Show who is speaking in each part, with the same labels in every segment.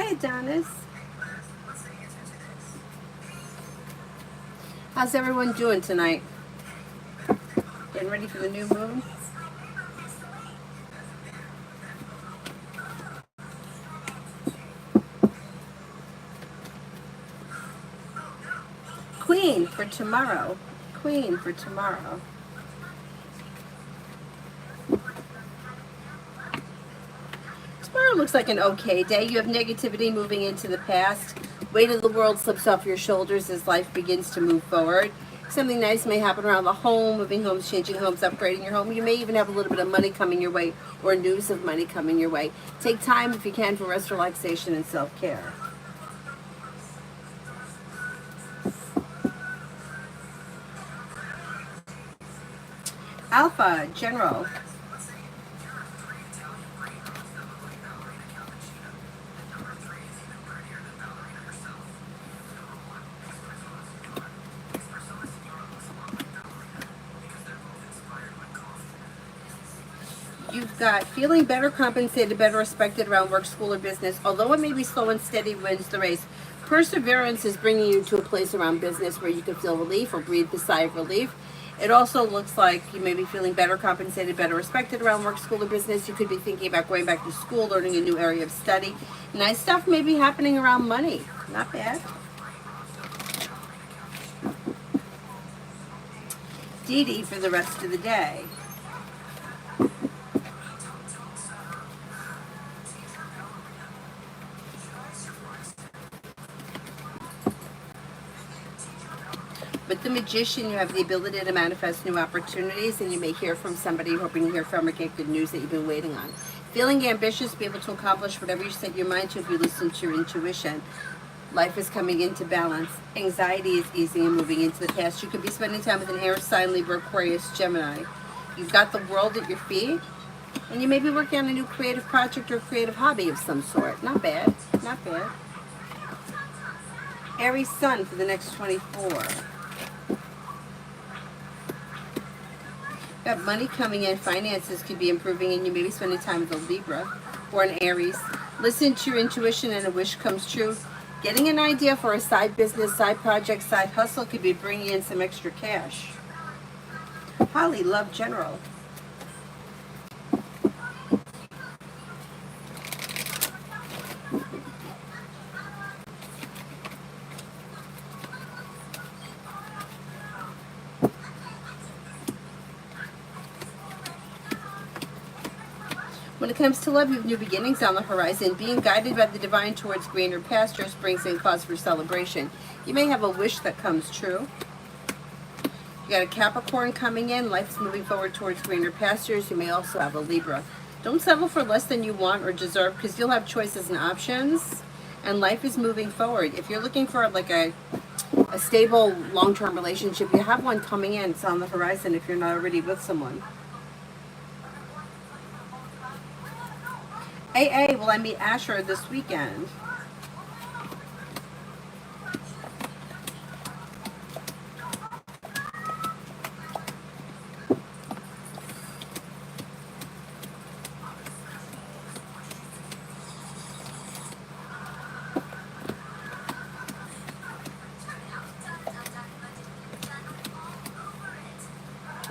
Speaker 1: Hi, Adonis. How's everyone doing tonight? Getting ready for the new moon? Queen for tomorrow. Queen for tomorrow. Tomorrow looks like an okay day. You have negativity moving into the past. Weight of the world slips off your shoulders as life begins to move forward. Something nice may happen around the home, moving homes, changing homes, upgrading your home. You may even have a little bit of money coming your way or news of money coming your way. Take time if you can for rest, relaxation, and self-care. Alpha, General. You've got feeling better compensated, better respected around work, school, or business. Although it may be slow and steady wins the race, perseverance is bringing you to a place around business where you can feel relief or breathe a sigh of relief. It also looks like you may be feeling better compensated, better respected around work, school, or business. You could be thinking about going back to school, learning a new area of study. Nice stuff may be happening around money. Not bad. Dee Dee for the rest of the day. With the Magician, you have the ability to manifest new opportunities, and you may hear from somebody you're hoping to hear from or get good news that you've been waiting on. Feeling ambitious, be able to accomplish whatever you set your mind to if you listen to your intuition. Life is coming into balance. Anxiety is easing and moving into the past. You could be spending time with an air sign, Libra, Aquarius, Gemini. You've got the world at your feet, and you may be working on a new creative project or creative hobby of some sort. Not bad. Not bad. Aries Sun for the next 24. Got money coming in, finances could be improving, and you may be spending time with a Libra or an Aries. Listen to your intuition and a wish comes true. Getting an idea for a side business, side project, side hustle could be bringing in some extra cash. Holly, Love General. When it comes to love, you have new beginnings on the horizon. Being guided by the divine towards greener pastures brings in cause for celebration. You may have a wish that comes true. You got a Capricorn coming in. Life's moving forward towards greener pastures. You may also have a Libra. Don't settle for less than you want or deserve, because you'll have choices and options, and life is moving forward. If you're looking for like a stable long-term relationship, you have one coming in. It's on the horizon if you're not already with someone. AA, will I meet Asher this weekend?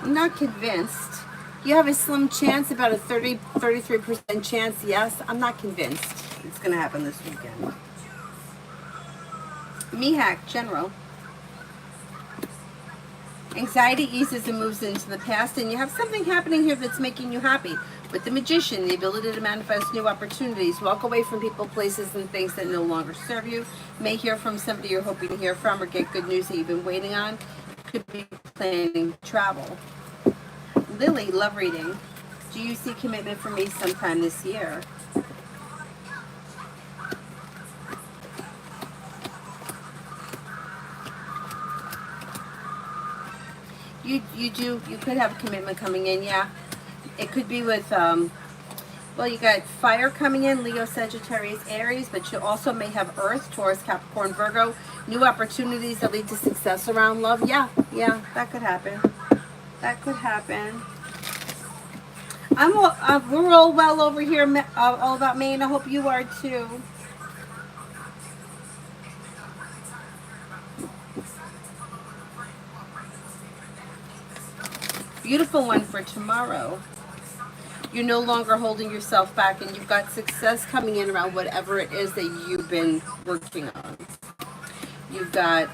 Speaker 1: I'm not convinced. You have a slim chance, about a 33% chance, yes. I'm not convinced it's going to happen this weekend. Mihak, General. Anxiety eases and moves into the past, and you have something happening here that's making you happy. With the Magician, the ability to manifest new opportunities. Walk away from people, places, and things that no longer serve you. May hear from somebody you're hoping to hear from, or get good news that you've been waiting on. Could be planning travel. Lily, love reading. Do you see commitment from me sometime this year? You could have a commitment coming in, yeah. It could be with, well, you got fire coming in, Leo, Sagittarius, Aries, but you also may have Earth, Taurus, Capricorn, Virgo. New opportunities that lead to success around love. Yeah, that could happen. That could happen. We're all well over here, all about Maine. I hope you are too. Beautiful one for tomorrow. You're no longer holding yourself back, and you've got success coming in around whatever it is that you've been working on. You've got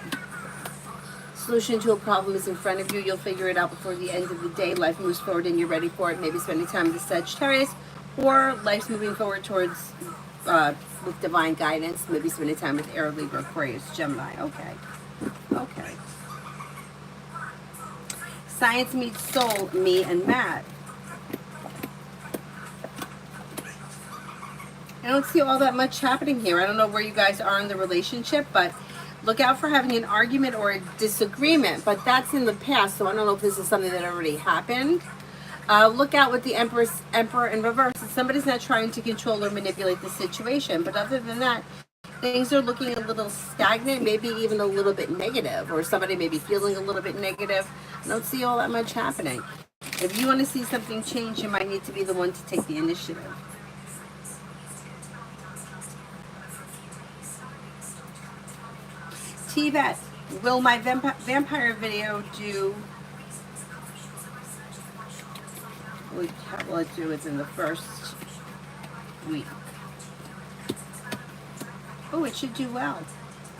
Speaker 1: solution to a problem is in front of you. You'll figure it out before the end of the day. Life moves forward and you're ready for it. Maybe spending time with the Sagittarius, or life's moving forward towards with divine guidance. Maybe spending time with Air, Libra, Aquarius, Gemini. Okay. Okay. Science meets soul, me and Matt. I don't see all that much happening here. I don't know where you guys are in the relationship, but look out for having an argument or a disagreement. But that's in the past, so I don't know if this is something that already happened. Look out with the Emperor in reverse. Somebody's not trying to control or manipulate the situation. But other than that, things are looking a little stagnant, maybe even a little bit negative, or somebody may be feeling a little bit negative. I don't see all that much happening. If you want to see something change, you might need to be the one to take the initiative. T-Bet, will my vampire video do? How will it do within the first week? Oh, it should do well.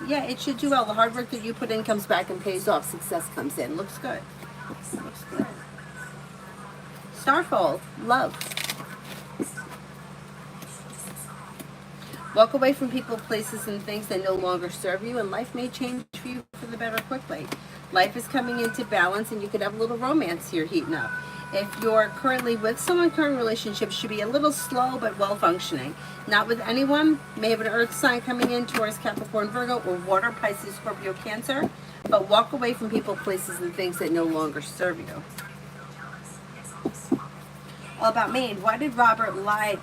Speaker 1: Yeah, it should do well. The hard work that you put in comes back and pays off. Success comes in. Looks good. Looks good. Starfall, love. Walk away from people, places, and things that no longer serve you, and life may change for you for the better quickly. Life is coming into balance, and you could have a little romance here heating up. If you're currently with someone, current relationship should be a little slow but well functioning. Not with anyone. May have an earth sign coming in, Taurus, Capricorn, Virgo, or water, Pisces, Scorpio, Cancer. But walk away from people, places, and things that no longer serve you. All about me. Why did Robert lie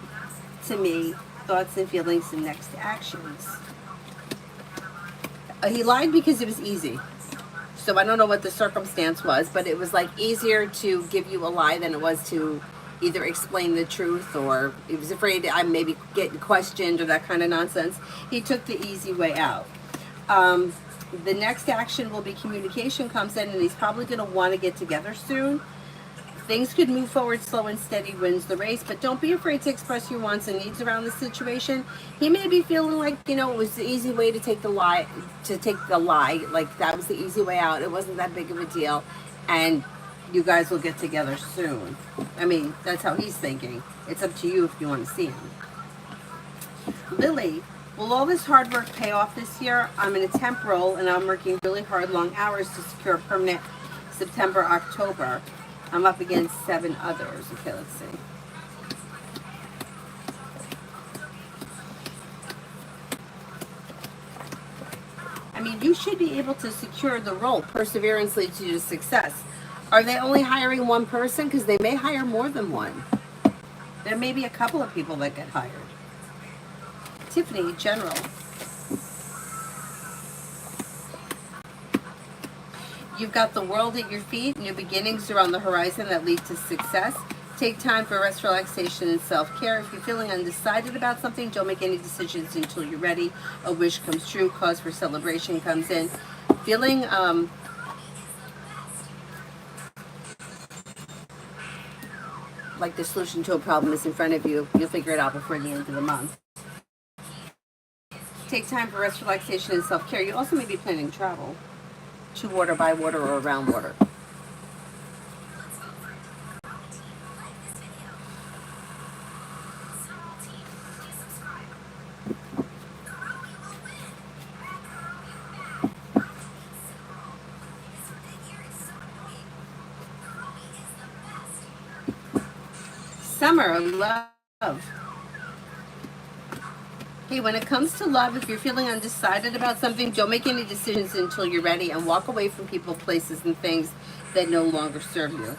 Speaker 1: to me? Thoughts and feelings and next actions. He lied because it was easy. So I don't know what the circumstance was, but it was like easier to give you a lie than it was to either explain the truth, or he was afraid I maybe get questioned or that kind of nonsense. He took the easy way out. The next action will be communication comes in, and he's probably going to want to get together soon. Things could move forward slow and steady wins the race, but don't be afraid to express your wants and needs around the situation. He may be feeling like, you know, it was the easy way to take the lie, like that was the easy way out. It wasn't that big of a deal, and you guys will get together soon. I mean, that's how he's thinking. It's up to you if you want to see him. Lily, will all this hard work pay off this year? I'm in a temp role, and I'm working really hard, long hours to secure a permanent September, October. I'm up against 7 others. Okay, let's see. I mean, you should be able to secure the role. Perseverance leads you to success. Are they only hiring one person? Because they may hire more than one. There may be a couple of people that get hired. Tiffany, general. You've got the world at your feet. New beginnings are on the horizon that lead to success. Take time for rest, relaxation, and self-care. If you're feeling undecided about something, don't make any decisions until you're ready. A wish comes true. Cause for celebration comes in. Feeling like the solution to a problem is in front of you. You'll figure it out before the end of the month. Take time for rest, relaxation, and self-care. You also may be planning travel. To water, by water, or around water. Summer, love. Hey, when it comes to love, if you're feeling undecided about something, don't make any decisions until you're ready, and walk away from people, places, and things that no longer serve you.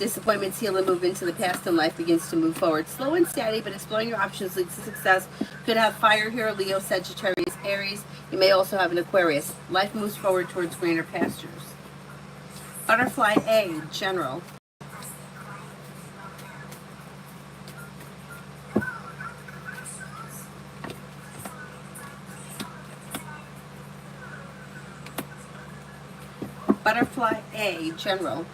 Speaker 1: Disappointments heal and move into the past, and life begins to move forward. Slow and steady, but exploring your options leads to success. Could have fire here, Leo, Sagittarius, Aries. You may also have an Aquarius. Life moves forward towards greener pastures. Butterfly A, general. Butterfly A, general.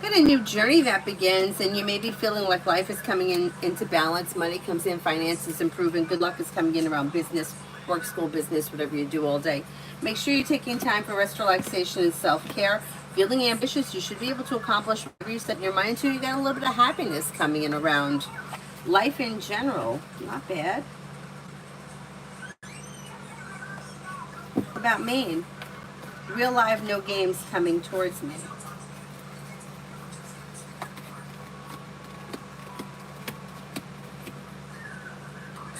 Speaker 1: Got a new journey that begins, and you may be feeling like life is coming into balance. Money comes in, finances improving, good luck is coming in around business, work, school, business, whatever you do all day. Make sure you're taking time for rest, relaxation, and self-care. Feeling ambitious, you should be able to accomplish whatever you set your mind to. You got a little bit of happiness coming in around life in general. Not bad. About Maine, real live, no games coming towards me.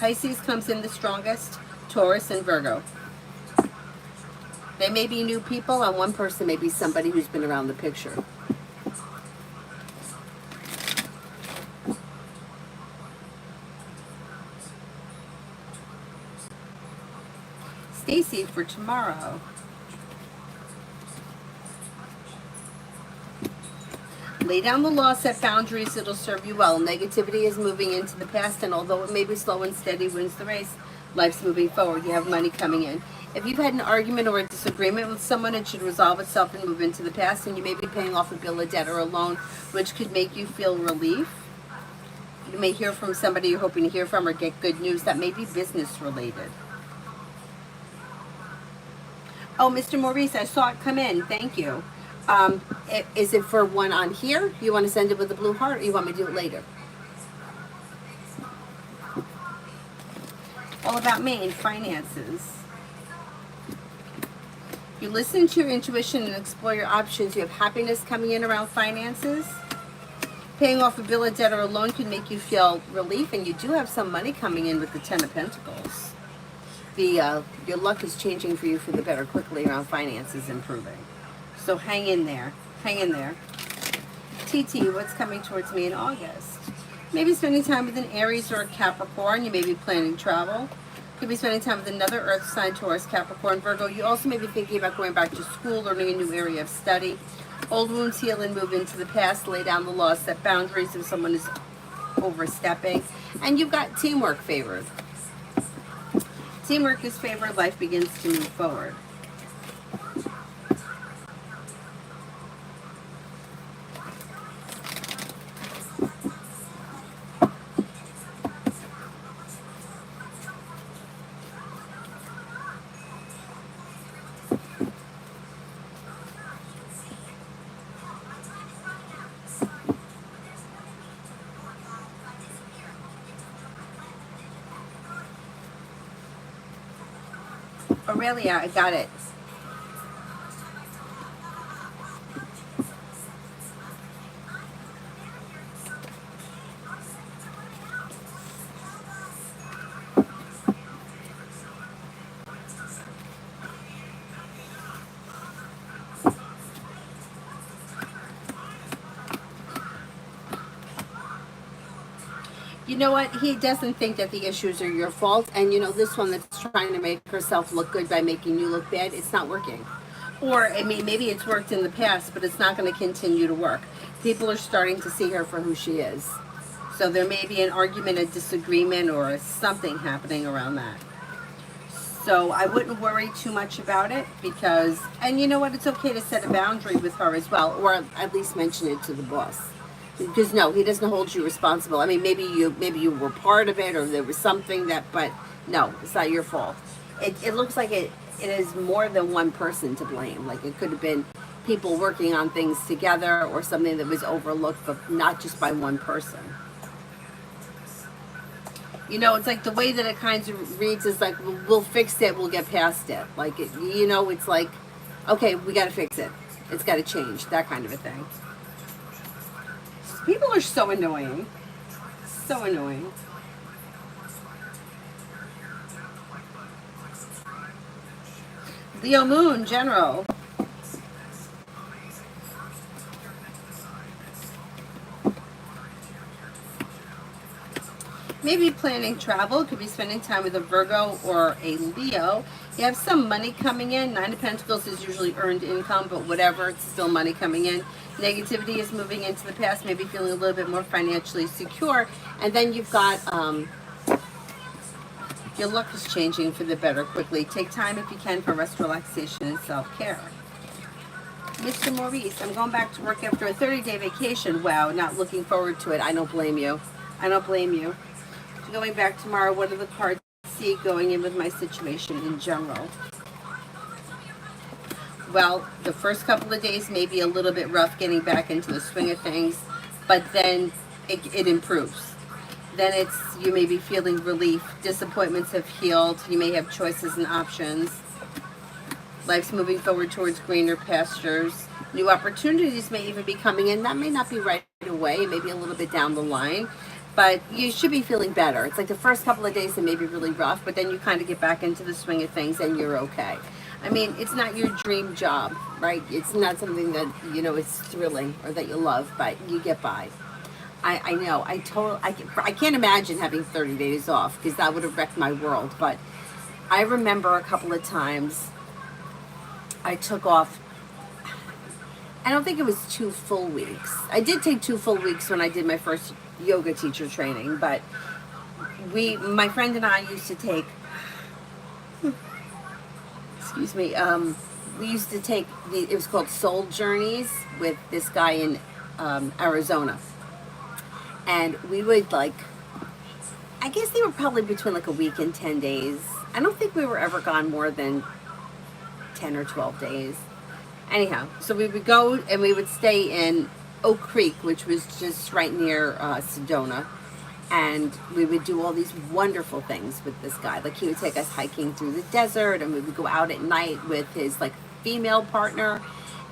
Speaker 1: Pisces comes in the strongest, Taurus and Virgo. They may be new people, and one person may be somebody who's been around the picture. Stacy for tomorrow. Lay down the law, set boundaries, it'll serve you well. Negativity is moving into the past, and although it may be slow and steady wins the race, life's moving forward. You have money coming in. If you've had an argument or a disagreement with someone, it should resolve itself and move into the past, and you may be paying off a bill of debt or a loan, which could make you feel relief. You may hear from somebody you're hoping to hear from or get good news that may be business related. Oh, Mr. Maurice, I saw it come in. Thank you. Is it for one on here? You want to send it with a blue heart, or you want me to do it later? All about Maine, finances. You listen to your intuition and explore your options. You have happiness coming in around finances. Paying off a bill of debt or a loan can make you feel relief, and you do have some money coming in with the Ten of Pentacles. Your luck is changing for you for the better quickly around finances improving. So hang in there. Hang in there. TT, what's coming towards me in August? Maybe spending time with an Aries or a Capricorn. You may be planning travel. Could be spending time with another Earth sign, Taurus, Capricorn, Virgo. You also may be thinking about going back to school, learning a new area of study. Old wounds heal and move into the past. Lay down the law, set boundaries if someone is overstepping. And you've got teamwork favored. Teamwork is favored. Life begins to move forward. Aurelia, I got it. You know what? He doesn't think that the issues are your fault. And you know, this one that's trying to make herself look good by making you look bad, it's not working. Or, I mean, maybe it's worked in the past, but it's not going to continue to work. People are starting to see her for who she is. So there may be an argument, a disagreement, or something happening around that. So I wouldn't worry too much about it because, and you know what? It's okay to set a boundary with her as well, or at least mention it to the boss. Because no, he doesn't hold you responsible. I mean, maybe you were part of it, or there was something that, but no, it's not your fault. It looks like it is more than one person to blame. Like it could have been people working on things together, or something that was overlooked, but not just by one person. You know, it's like the way that it kind of reads is like, we'll fix it, we'll get past it. Like, you know, it's like, okay, we got to fix it. It's got to change, that kind of a thing. People are so annoying. So annoying. Leo Moon, General. Maybe planning travel. Could be spending time with a Virgo or a Leo. You have some money coming in. Nine of Pentacles is usually earned income, but whatever, it's still money coming in. Negativity is moving into the past, maybe feeling a little bit more financially secure. And then you've got your luck is changing for the better quickly. Take time if you can for rest, relaxation, and self-care. Mr. Maurice, I'm going back to work after a 30-day vacation. Wow, not looking forward to it. I don't blame you. I don't blame you. Going back tomorrow, what are the cards see going in with my situation in general? Well, the first couple of days may be a little bit rough getting back into the swing of things, but then it improves. Then it's, you may be feeling relief. Disappointments have healed. You may have choices and options. Life's moving forward towards greener pastures. New opportunities may even be coming in. That may not be right away, maybe a little bit down the line, but you should be feeling better. It's like the first couple of days that may be really rough, but then you kind of get back into the swing of things and you're okay. I mean, it's not your dream job, right? It's not something that, you know, is thrilling or that you love, but you get by. I know. I can't imagine having 30 days off because that would have wrecked my world. But I remember a couple of times I took off. I don't think it was 2 full weeks. I did take 2 full weeks when I did my first yoga teacher training, but my friend and I used to take, excuse me, we used to take, it was called Soul Journeys with this guy in Arizona. And we would I guess they were probably between like a week and 10 days. I don't think we were ever gone more than 10 or 12 days. Anyhow, so we would go and we would stay in Oak Creek, which was just right near Sedona. And we would do all these wonderful things with this guy. Like he would take us hiking through the desert, and we would go out at night with his like female partner.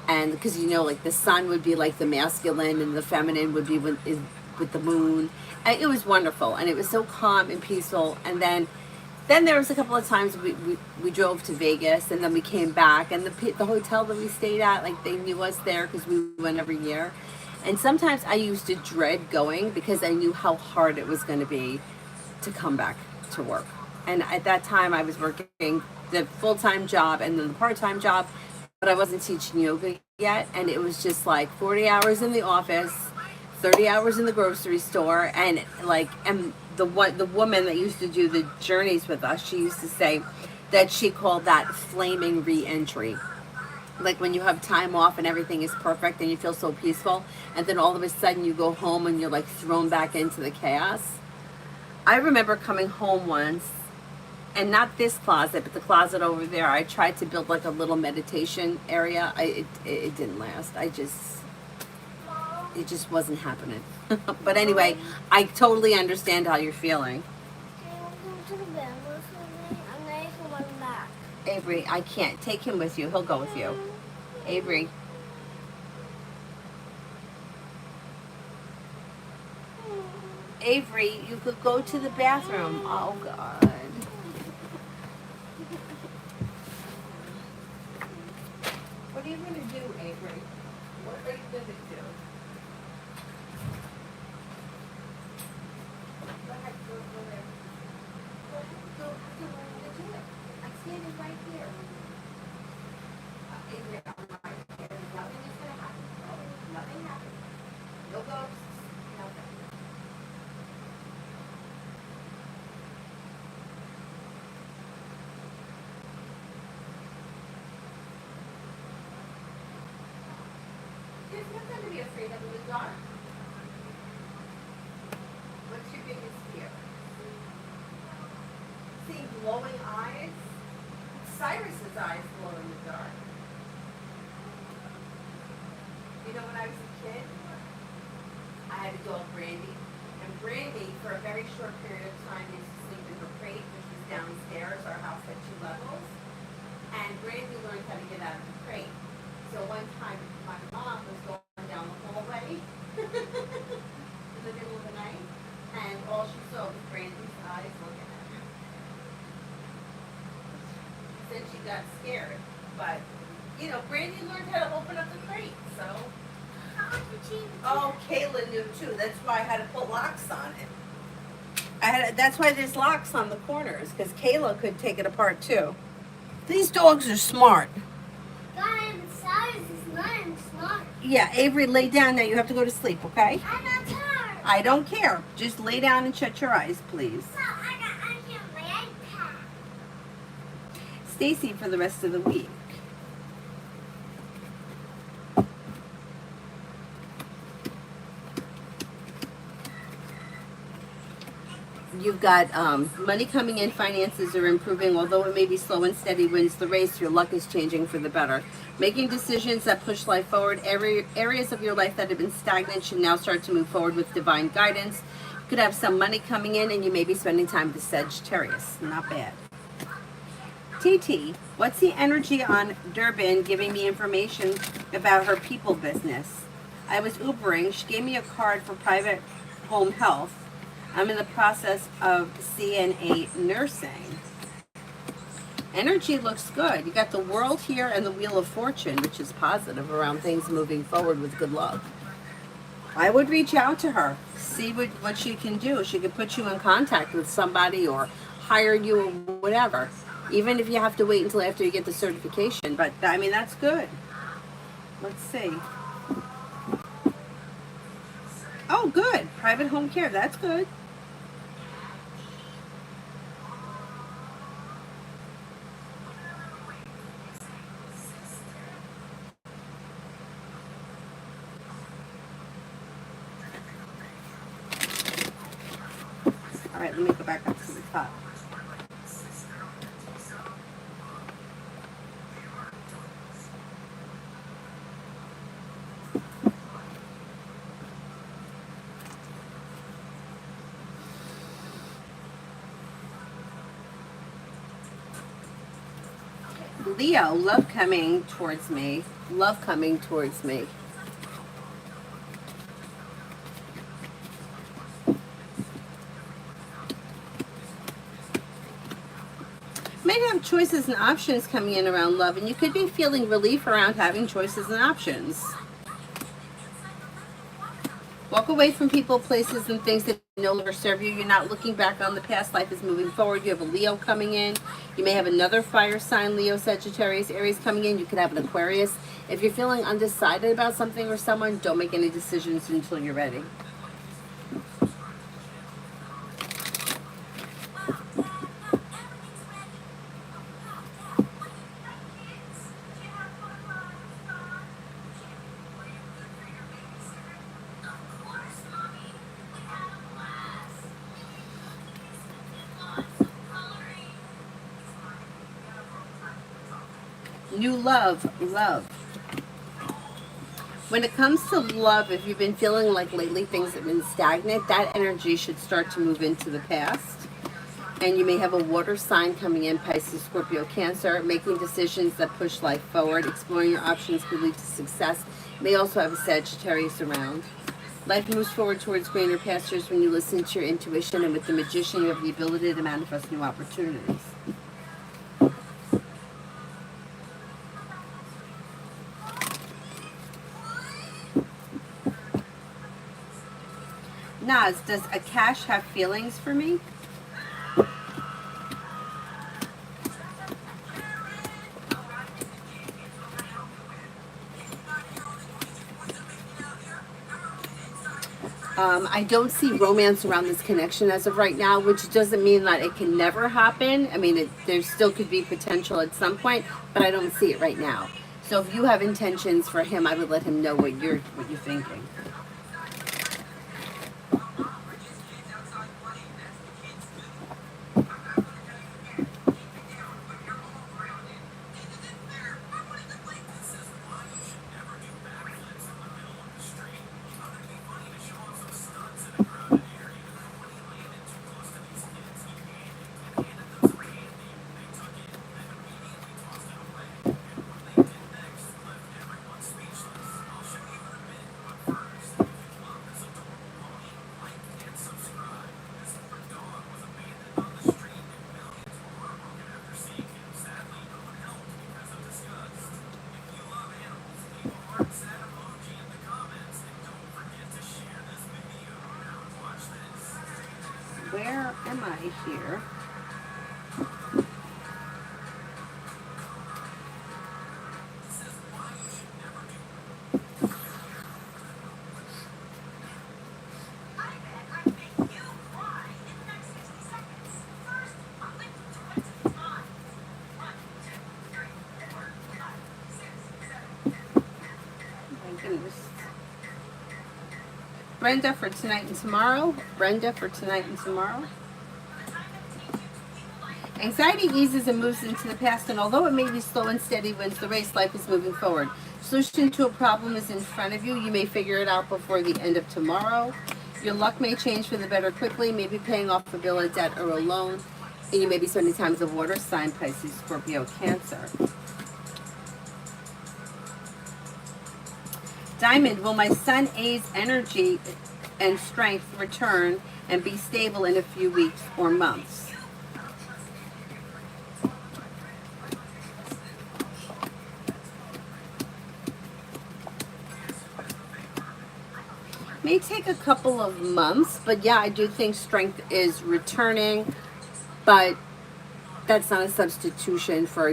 Speaker 1: And because, you know, like the sun would be like the masculine and the feminine would be with the moon. And it was wonderful, and it was so calm and peaceful. And then there was a couple of times we drove to Vegas, and then we came back, and the hotel that we stayed at, like they knew us there because we went every year. And sometimes I used to dread going because I knew how hard it was going to be to come back to work. And at that time I was working the full-time job and then the part-time job, but I wasn't teaching yoga yet. And it was just like 40 hours in the office, 30 hours in the grocery store. And the woman that used to do the journeys with us, she used to say that she called that flaming re-entry. Like when you have time off and everything is perfect and you feel so peaceful, and then all of a sudden you go home and you're like thrown back into the chaos. I remember coming home once, and not this closet, but the closet over there. I tried to build like a little meditation area. It didn't last. It just wasn't happening. But anyway, I totally understand how you're feeling. Avery, I can't. Take him with you. He'll go with you. Avery. Avery, you could go to the bathroom. Oh, God. What are you going to do, Avery? What are you going to do? Go ahead, go there. Go, do it. I'm standing right here. Avery, I'm right here. Nothing is going to happen. Nothing happens. No ghosts. Nothing. There's nothing to be afraid of in the dark. What's your biggest fear? Seeing glowing eyes? Cyrus's eyes glow in the dark. You know, when I was a kid, I had a dog, Brandy. And Brandy, for a very short period of time, used to sleep in her crate, which was downstairs. Our house had 2 levels. And Brandy learned how to get out of the crate. So one time, my mom was going down the hallway in the middle of the night, and all she saw was Brandy's eyes looking at her. Then she got scared, but you know, Brandy learned how to open up the crate. So, oh, Kayla knew too. That's why I had to put locks on it. That's why there's locks on the corners, because Kayla could take it apart too. These dogs are smart. Yeah, Avery, lay down now. You have to go to sleep, okay?
Speaker 2: I'm not tired.
Speaker 1: I don't care. Just lay down and shut your eyes, please.
Speaker 2: No, I can't my iPad.
Speaker 1: Stacy for the rest of the week. You've got money coming in, finances are improving, although it may be slow and steady wins the race, your luck is changing for the better. Making decisions that push life forward. Areas of your life that have been stagnant should now start to move forward with divine guidance. You could have some money coming in and you may be spending time with Sagittarius. Not bad. TT, what's the energy on Durbin giving me information about her people business? I was Ubering. She gave me a card for private home health. I'm in the process of CNA nursing. Energy looks good. You got the World here and the Wheel of Fortune, which is positive around things moving forward with good luck. I would reach out to her, see what she can do. She could put you in contact with somebody or hire you or whatever, even if you have to wait until after you get the certification. But, I mean, that's good. Let's see. Oh, good. Private home care. That's good. All right, let me go back up to the top. Leo, love coming towards me. Love coming towards me. May have choices and options coming in around love, and you could be feeling relief around having choices and options. Walk away from people, places, and things that no longer serve you. You're not looking back on the past. Life is moving forward. You have a Leo coming in. You may have another fire sign, Leo, Sagittarius, Aries coming in. You could have an Aquarius. If you're feeling undecided about something or someone, don't make any decisions until you're ready. New love. When it comes to love, if you've been feeling like lately things have been stagnant, that energy should start to move into the past. And you may have a water sign coming in, Pisces, Scorpio, Cancer, making decisions that push life forward. Exploring your options could lead to success. You may also have a Sagittarius around. Life moves forward towards greener pastures when you listen to your intuition, and with the Magician, you have the ability to manifest new opportunities. Naz, does Akash have feelings for me? I don't see romance around this connection as of right now, which doesn't mean that it can never happen. I mean, there still could be potential at some point, but I don't see it right now. So if you have intentions for him, I would let him know what you're thinking. Where am I here? My goodness. Brenda for tonight and tomorrow. Brenda for tonight and tomorrow. Anxiety eases and moves into the past, and although it may be slow and steady wins the race, life is moving forward. Solution to a problem is in front of you. You may figure it out before the end of tomorrow. Your luck may change for the better quickly, maybe paying off a bill, a debt, or a loan. And you may be spending time as a water sign, Pisces, Scorpio, Cancer. Diamond, will my Sun A's energy and strength return and be stable in a few weeks or months? May take a couple of months, but yeah, I do think strength is returning, but that's not a substitution for,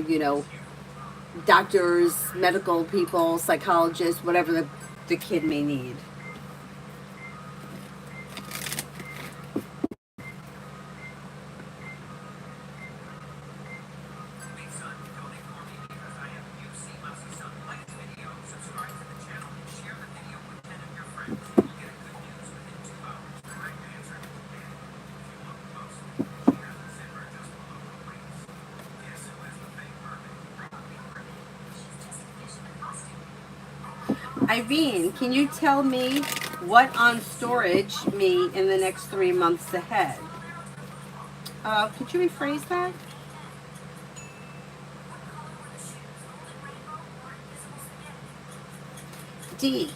Speaker 1: doctors, medical people, psychologists, whatever the kid may need. Irene, can you tell me what on storage me in the next 3 months ahead? Could you rephrase that? D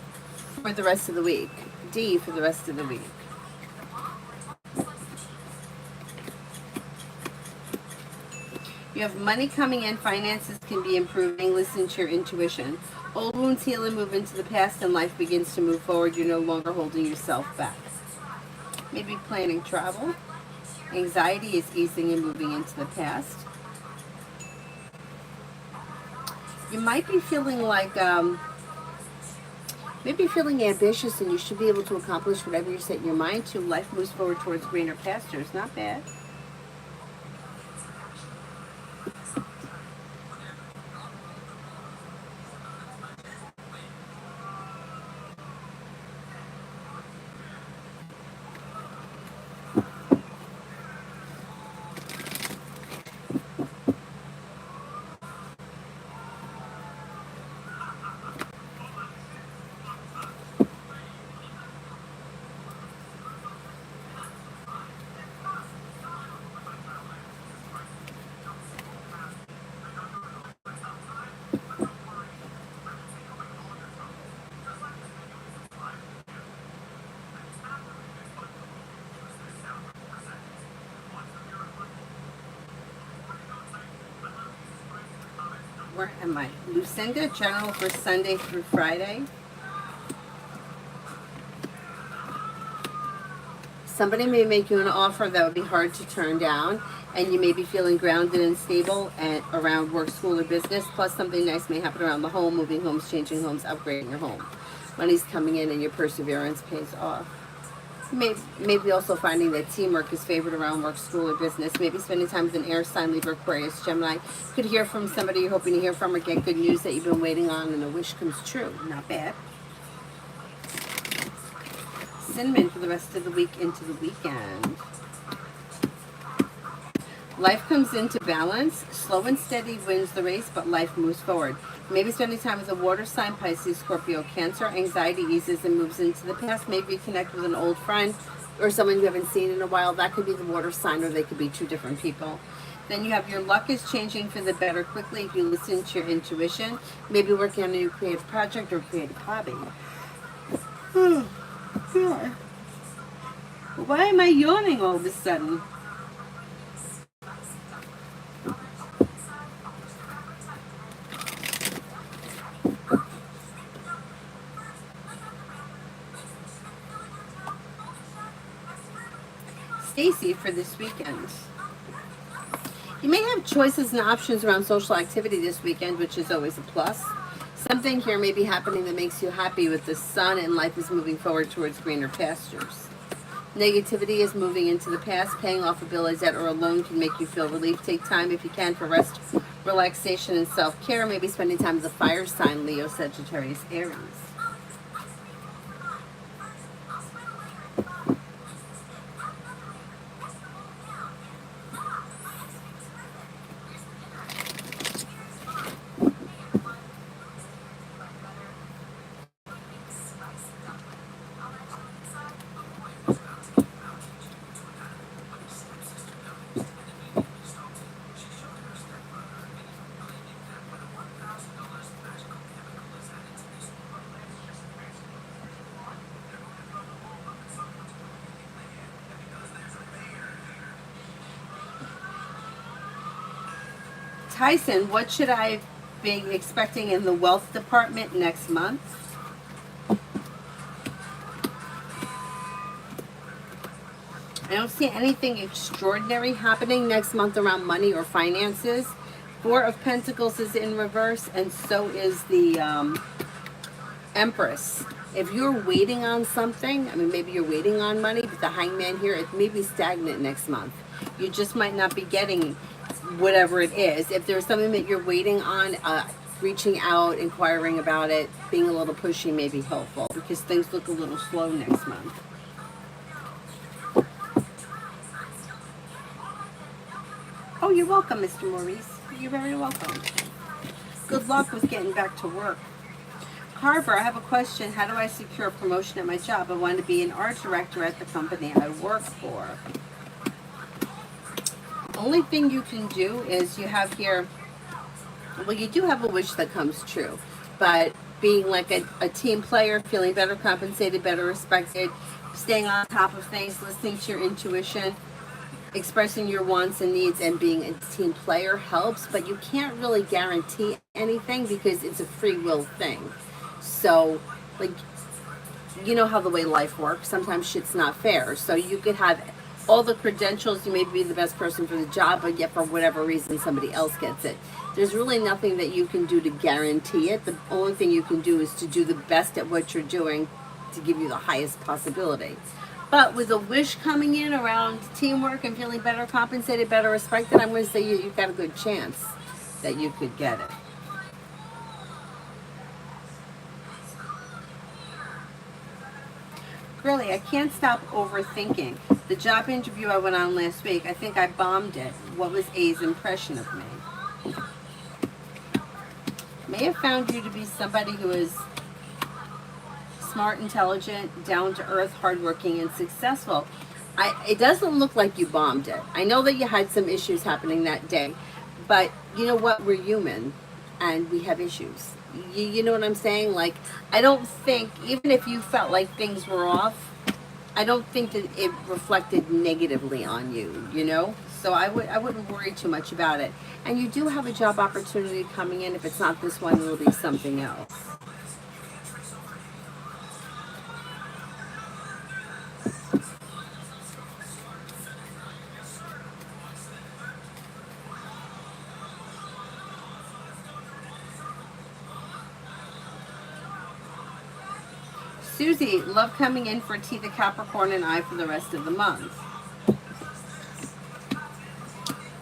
Speaker 1: for the rest of the week. D for the rest of the week. You have money coming in, finances can be improving, listen to your intuition. Old wounds heal and move into the past, and life begins to move forward. You're no longer holding yourself back. Maybe planning travel. Anxiety is easing and moving into the past. You might be feeling like, maybe feeling ambitious, and you should be able to accomplish whatever you set your mind to. Life moves forward towards greener pastures. Not bad. Where am I? Lucinda, general for Sunday through Friday. Somebody may make you an offer that would be hard to turn down, and you may be feeling grounded and stable and around work, school, or business. Plus, something nice may happen around the home, moving homes, changing homes, upgrading your home. Money's coming in, and your perseverance pays off. Maybe also finding that teamwork is favored around work, school, or business. Maybe spending time with an air sign, Libra, Aquarius, Gemini. Could hear from somebody you're hoping to hear from, or get good news that you've been waiting on, and a wish comes true. Not bad. Cinnamon for the rest of the week into the weekend. Life comes into balance. Slow and steady wins the race, but life moves forward. Maybe spending time with a water sign, Pisces, Scorpio, Cancer. Anxiety eases and moves into the past. Maybe connect with an old friend or someone you haven't seen in a while. That could be the water sign, or they could be two different people. Then you have your luck is changing for the better quickly if you listen to your intuition. Maybe working on a new creative project or creative hobby. God. Why am I yawning all of a sudden? Stacy for this weekend. You may have choices and options around social activity this weekend, which is always a plus. Something here may be happening that makes you happy with the sun, and life is moving forward towards greener pastures. Negativity is moving into the past. Paying off a bill, a debt, or a loan can make you feel relief. Take time if you can for rest, relaxation, and self-care. Maybe spending time with a fire sign, Leo, Sagittarius, Aries. Tyson, what should I be expecting in the wealth department next month? I don't see anything extraordinary happening next month around money or finances. Four of Pentacles is in reverse, and so is the Empress. If you're waiting on something, I mean, maybe you're waiting on money, but the Hangman here, it may be stagnant next month. You just might not be getting whatever it is. If there's something that you're waiting on, reaching out, inquiring about it, being a little pushy may be helpful, because things look a little slow next month. Oh, you're welcome, Mr. Maurice. You're very welcome. Good luck with getting back to work. Carver, I have a question. How do I secure a promotion at my job? I want to be an art director at the company I work for. Only thing you can do is you have here, well, you do have a wish that comes true, but being like a team player, feeling better compensated, better respected, staying on top of things, listening to your intuition, expressing your wants and needs, and being a team player helps, but you can't really guarantee anything because it's a free will thing. So, like, you know how the way life works, sometimes shit's not fair. So you could have all the credentials, you may be the best person for the job, but yet for whatever reason somebody else gets it. There's really nothing that you can do to guarantee it. The only thing you can do is to do the best at what you're doing to give you the highest possibility. But with a wish coming in around teamwork and feeling better compensated, better respected, I'm going to say you've got a good chance that you could get it. Really, I can't stop overthinking. The job interview I went on last week, I think I bombed it. What was A's impression of me? May have found you to be somebody who is smart, intelligent, down-to-earth, hardworking, and successful. It doesn't look like you bombed it. I know that you had some issues happening that day, but you know what? We're human, and we have issues. You know what I'm saying? Like, I don't think, even if you felt like things were off, I don't think that it reflected negatively on you, you know? So I wouldn't worry too much about it. And you do have a job opportunity coming in. If it's not this one, it'll be something else. Susie, love coming in for tea, the Capricorn, and I for the rest of the month.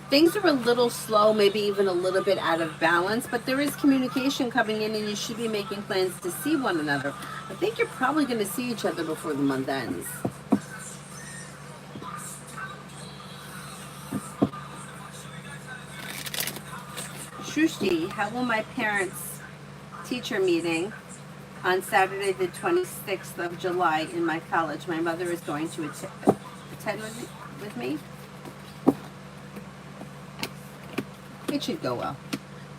Speaker 1: Things are a little slow, maybe even a little bit out of balance, but there is communication coming in and you should be making plans to see one another. I think you're probably going to see each other before the month ends. Shushti, how will my parents' teacher meeting on Saturday the 26th of July in my college? My mother is going to attend with me. It should go well.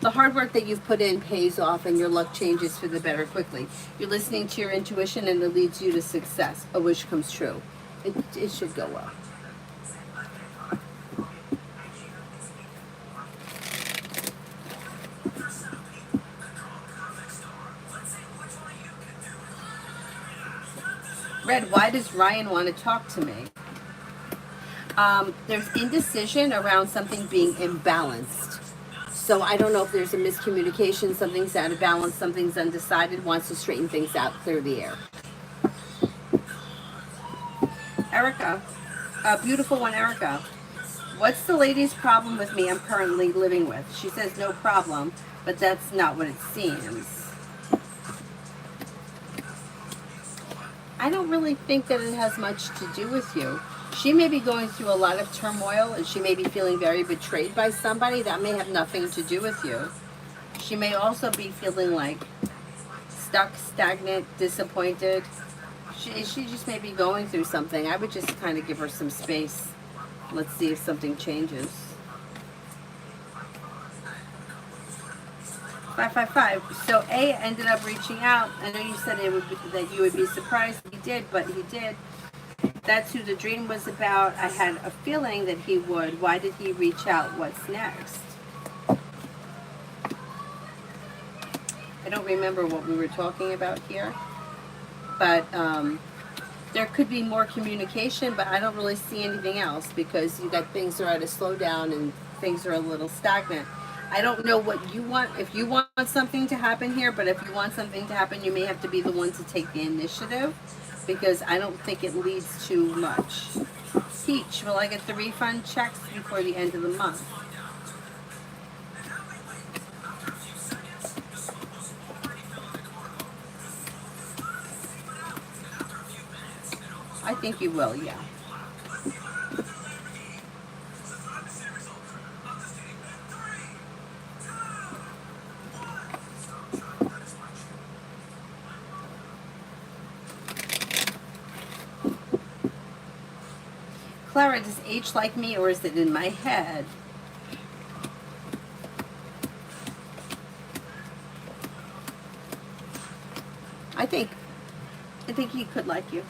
Speaker 1: The hard work that you've put in pays off and your luck changes for the better quickly. You're listening to your intuition and it leads you to success. A wish comes true. It should go well. Red, why does Ryan want to talk to me? There's indecision around something being imbalanced. So I don't know if there's a miscommunication, something's out of balance, something's undecided, wants to straighten things out, clear the air. Erica, a beautiful one, Erica. What's the lady's problem with me I'm currently living with? She says no problem, but that's not what it seems. I don't really think that it has much to do with you. She may be going through a lot of turmoil and she may be feeling very betrayed by somebody. That may have nothing to do with you. She may also be feeling like stuck, stagnant, disappointed. She just may be going through something. I would just kind of give her some space. Let's see if something changes. 555. So A ended up reaching out. I know you said that you would be surprised. He did, but he did. That's who the dream was about. I had a feeling that he would. Why did he reach out? What's next? don't remember what we were talking about here, but there could be more communication, but I don't really see anything else because you got things that are at a slowdown and things are a little stagnant. I don't know what you want, if you want something to happen here, but if you want something to happen, you may have to be the one to take the initiative because I don't think it leads to much. Peach, will I get the refund checks before the end of the month? I think you will, yeah. Clara, does H like me or is it in my head? I think he could like you.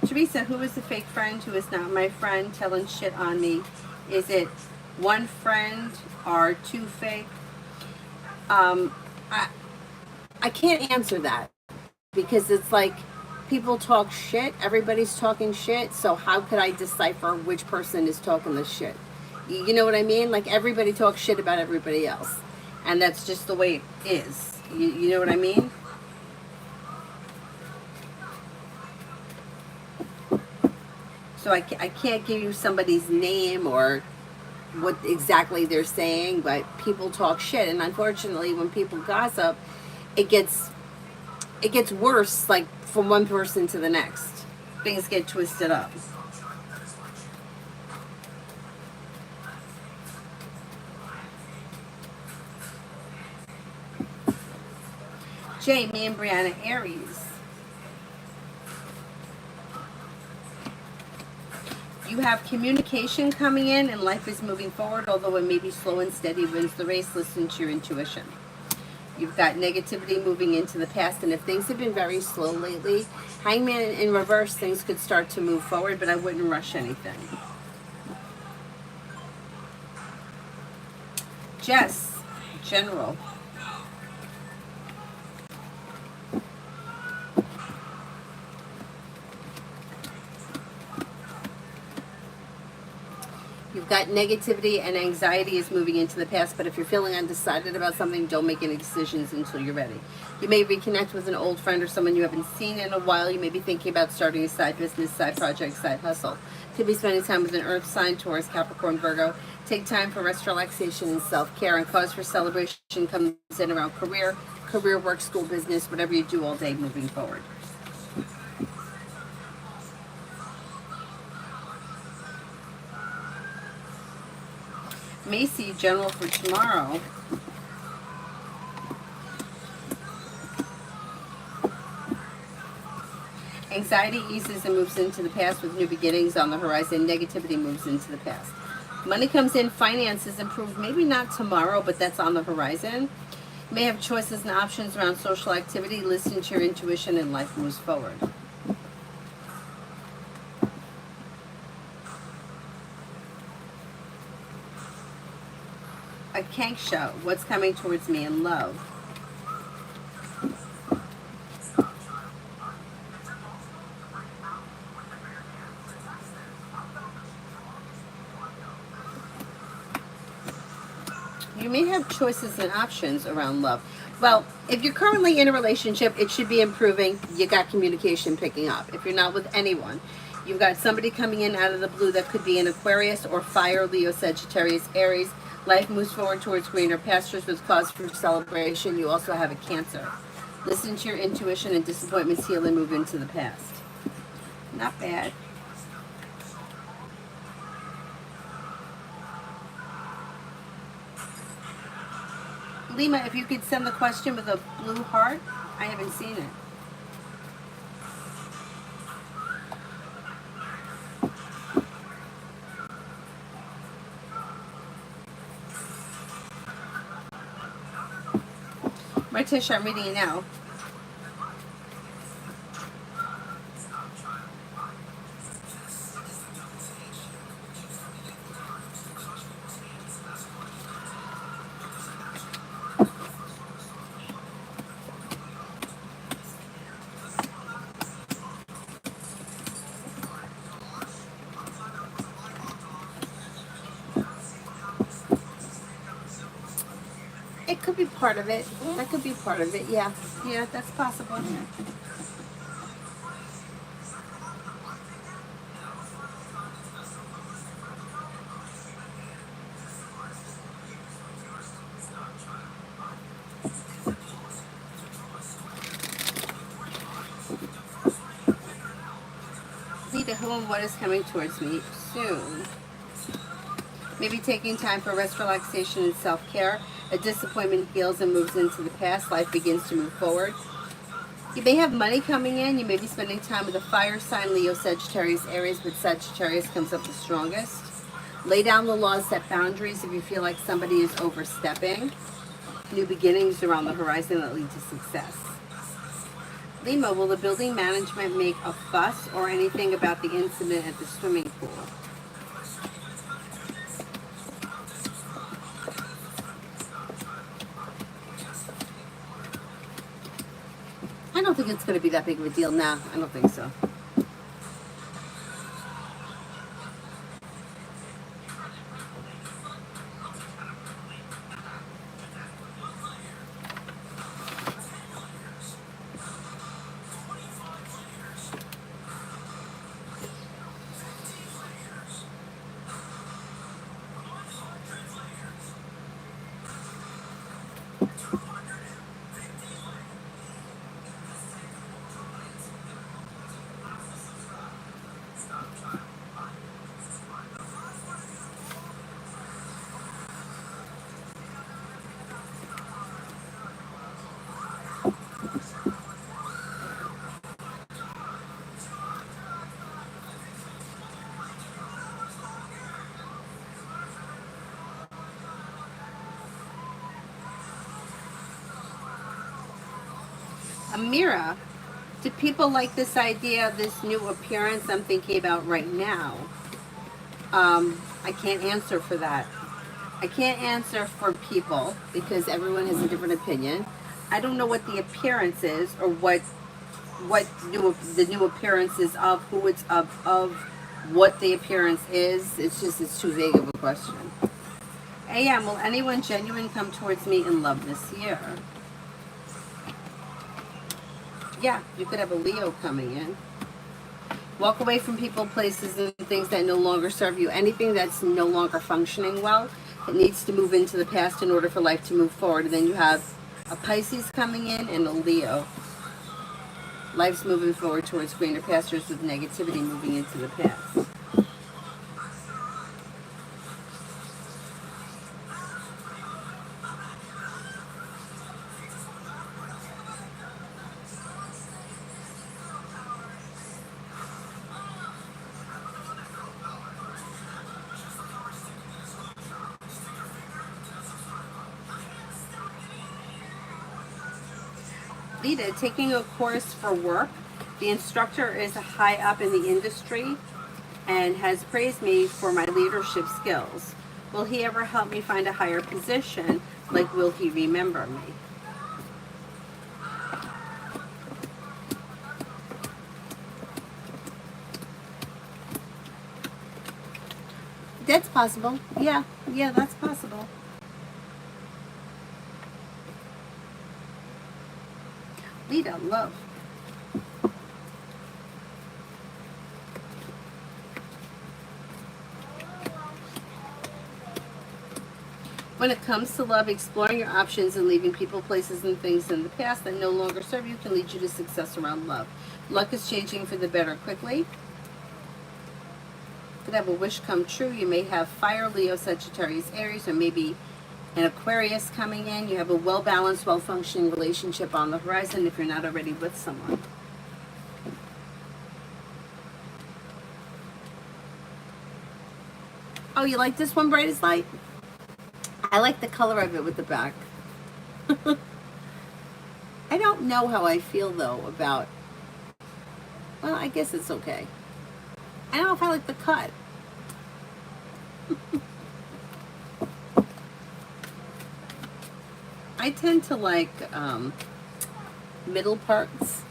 Speaker 1: Teresa, who is the fake friend who is not my friend telling shit on me? Is it one friend or two fake? Um, I I can't answer that because it's like people talk shit. Everybody's talking shit. So how could I decipher which person is talking the shit? You know what I mean? Like everybody talks shit about everybody else, and that's just the way it is. You know what I mean? So I can't give you somebody's name or what exactly they're saying, but people talk shit, and unfortunately, when people gossip, it gets worse. Like from one person to the next, things get twisted up. Jay, me and Brianna Aries. You have communication coming in and life is moving forward, although it may be slow and steady wins the race. Listen to your intuition. You've got negativity moving into the past, and if things have been very slow lately, Hangman in reverse, things could start to move forward, but I wouldn't rush anything. Jess, General. You've got negativity and anxiety is moving into the past, but if you're feeling undecided about something, don't make any decisions until you're ready. You may reconnect with an old friend or someone you haven't seen in a while. You may be thinking about starting a side business, side project, side hustle. Could be spending time with an earth sign, Taurus, Capricorn, Virgo. Take time for rest, relaxation, and self-care. And cause for celebration comes in around career, work, school, business, whatever you do all day moving forward. Macy, General for tomorrow. Anxiety eases and moves into the past with new beginnings on the horizon. Negativity moves into the past. Money comes in, finances improve. Maybe not tomorrow, but that's on the horizon. You may have choices and options around social activity. Listen to your intuition and life moves forward. A Kank show. What's coming towards me in love? You may have choices and options around love. Well, if you're currently in a relationship, it should be improving. You got communication picking up. If you're not with anyone, you've got somebody coming in out of the blue that could be an Aquarius or fire, Leo, Sagittarius, Aries. Life moves forward towards greener pastures with cause for celebration. You also have a Cancer. Listen to your intuition and disappointments heal and move into the past. Not bad. Lima, if you could send the question with a blue heart, I haven't seen it. Martisha, I'm reading it now. That could be part of it. That could be part of it. Yeah. Yeah, that's possible. Leader, who and what is coming towards me soon? Maybe taking time for rest, relaxation, and self-care. A disappointment heals and moves into the past. Life begins to move forward. You may have money coming in. You may be spending time with a fire sign, Leo, Sagittarius, Aries, but Sagittarius comes up the strongest. Lay down the laws, set boundaries if you feel like somebody is overstepping. New beginnings are on the horizon that lead to success. Lima, will the building management make a fuss or anything about the incident at the swimming pool? I don't think it's going to be that big of a deal now. I don't think so. Amira, do people like this idea, this new appearance I'm thinking about right now? I can't answer for that. I can't answer for people because everyone has a different opinion. I don't know what the appearance is or what the new appearance is of, who it's of what the appearance is. It's too vague of a question. AM, will anyone genuine come towards me in love this year? Yeah, you could have a Leo coming in. Walk away from people, places, and things that no longer serve you. Anything that's no longer functioning well, it needs to move into the past in order for life to move forward. And then you have a Pisces coming in and a Leo. Life's moving forward towards greener pastures with negativity moving into the past. Lita, taking a course for work. The instructor is high up in the industry and has praised me for my leadership skills. Will he ever help me find a higher position? Like, will he remember me? That's possible. Yeah, that's possible. Lita, love. When it comes to love, exploring your options and leaving people, places, and things in the past that no longer serve you can lead you to success around love. Luck is changing for the better quickly. Could have a wish come true. You may have fire, Leo, Sagittarius, Aries, or maybe an Aquarius coming in. You have a well-balanced, well-functioning relationship on the horizon if you're not already with someone. Oh, you like this one, Bright as Light? I like the color of it with the back. I don't know how I feel, though, about... Well, I guess it's okay. I don't know if I like the cut. I tend to like middle parts.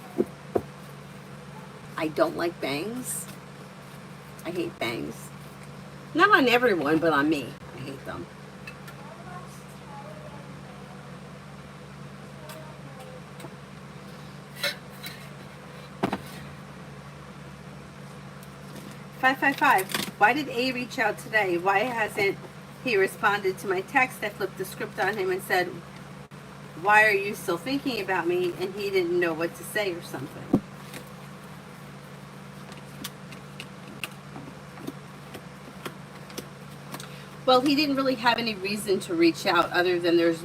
Speaker 1: I don't like bangs. I hate bangs. Not on everyone, but on me. I hate them. 555. Why did A reach out today? Why hasn't he responded to my text? I flipped the script on him and said, why are you still thinking about me? And he didn't know what to say or something. Well, he didn't really have any reason to reach out other than there's